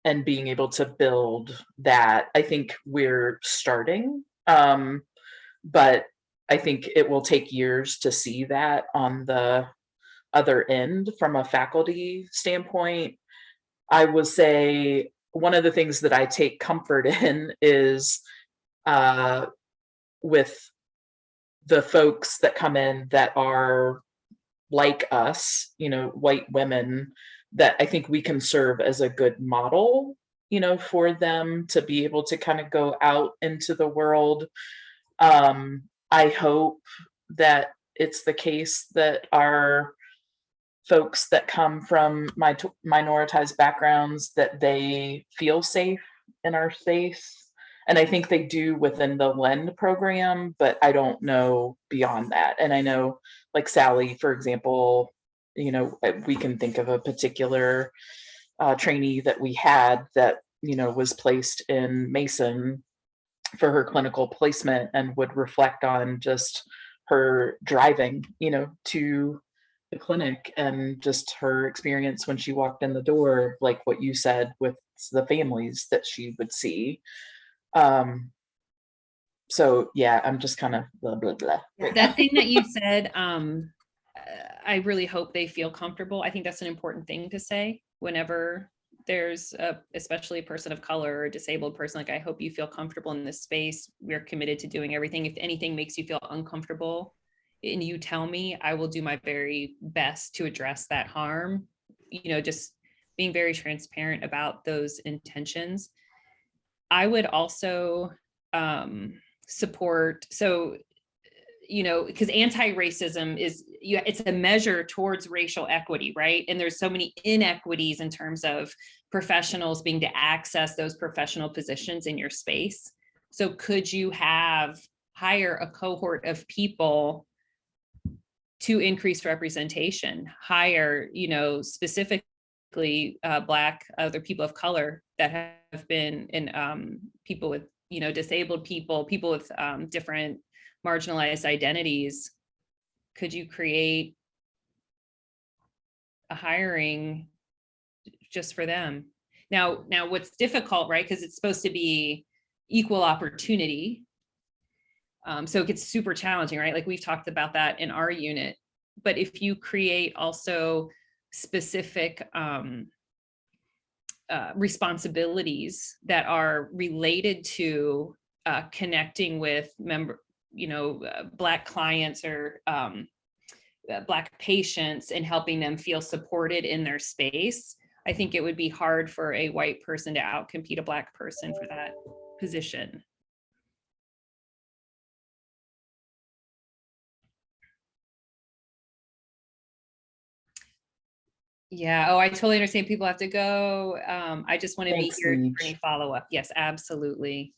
and being able to build that. I think we're starting, but I think it will take years to see that on the other end from a faculty standpoint. I will say one of the things that I take comfort in is with the folks that come in that are like us, white women, that I think we can serve as a good model, for them to be able to kind of go out into the world. I hope that it's the case that our folks that come from minoritized backgrounds, that they feel safe in our space. And I think they do within the LEND program, but I don't know beyond that. And I know, like Sally, for example, we can think of a particular trainee that we had that, was placed in Mason for her clinical placement and would reflect on just her driving, to the clinic, and just her experience when she walked in the door, like what you said, with the families that she would see. So yeah, I'm just kind of blah, blah, blah. That thing that you said, I really hope they feel comfortable. I think that's an important thing to say whenever there's especially a person of color or a disabled person. Like, I hope you feel comfortable in this space. We're committed to doing everything. If anything makes you feel uncomfortable and you tell me, I will do my very best to address that harm. Just being very transparent about those intentions. I would also support, because anti-racism it's a measure towards racial equity, right? And there's so many inequities in terms of professionals being to access those professional positions in your space. So could you hire a cohort of people to increase representation, hire, specifically Black, other people of color that have been in people with, disabled people with different marginalized identities? Could you create a hiring just for them? Now what's difficult, right? Because it's supposed to be equal opportunity. So it gets super challenging, right? Like, we've talked about that in our unit. But if you create also specific responsibilities that are related to connecting with Black clients or Black patients and helping them feel supported in their space. I think it would be hard for a white person to outcompete a Black person for that position. Yeah. Oh, I totally understand people have to go. I just want to be here for any follow-up. Yes, absolutely.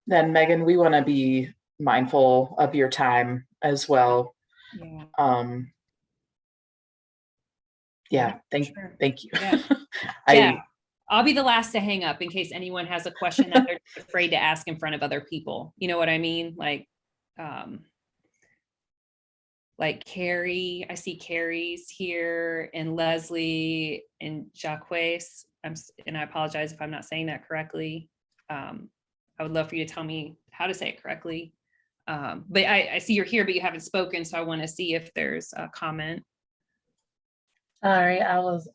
Then Megan, we want to be mindful of your time as well. Yeah. Thank you. Yeah. I'll be the last to hang up in case anyone has a question that they're afraid to ask in front of other people. You know what I mean? Like Carrie, I see Carrie's here, and Leslie and Jacques. And I apologize if I'm not saying that correctly. I would love for you to tell me how to say it correctly. But I see you're here, but you haven't spoken, so I want to see if there's a comment. Sorry, I was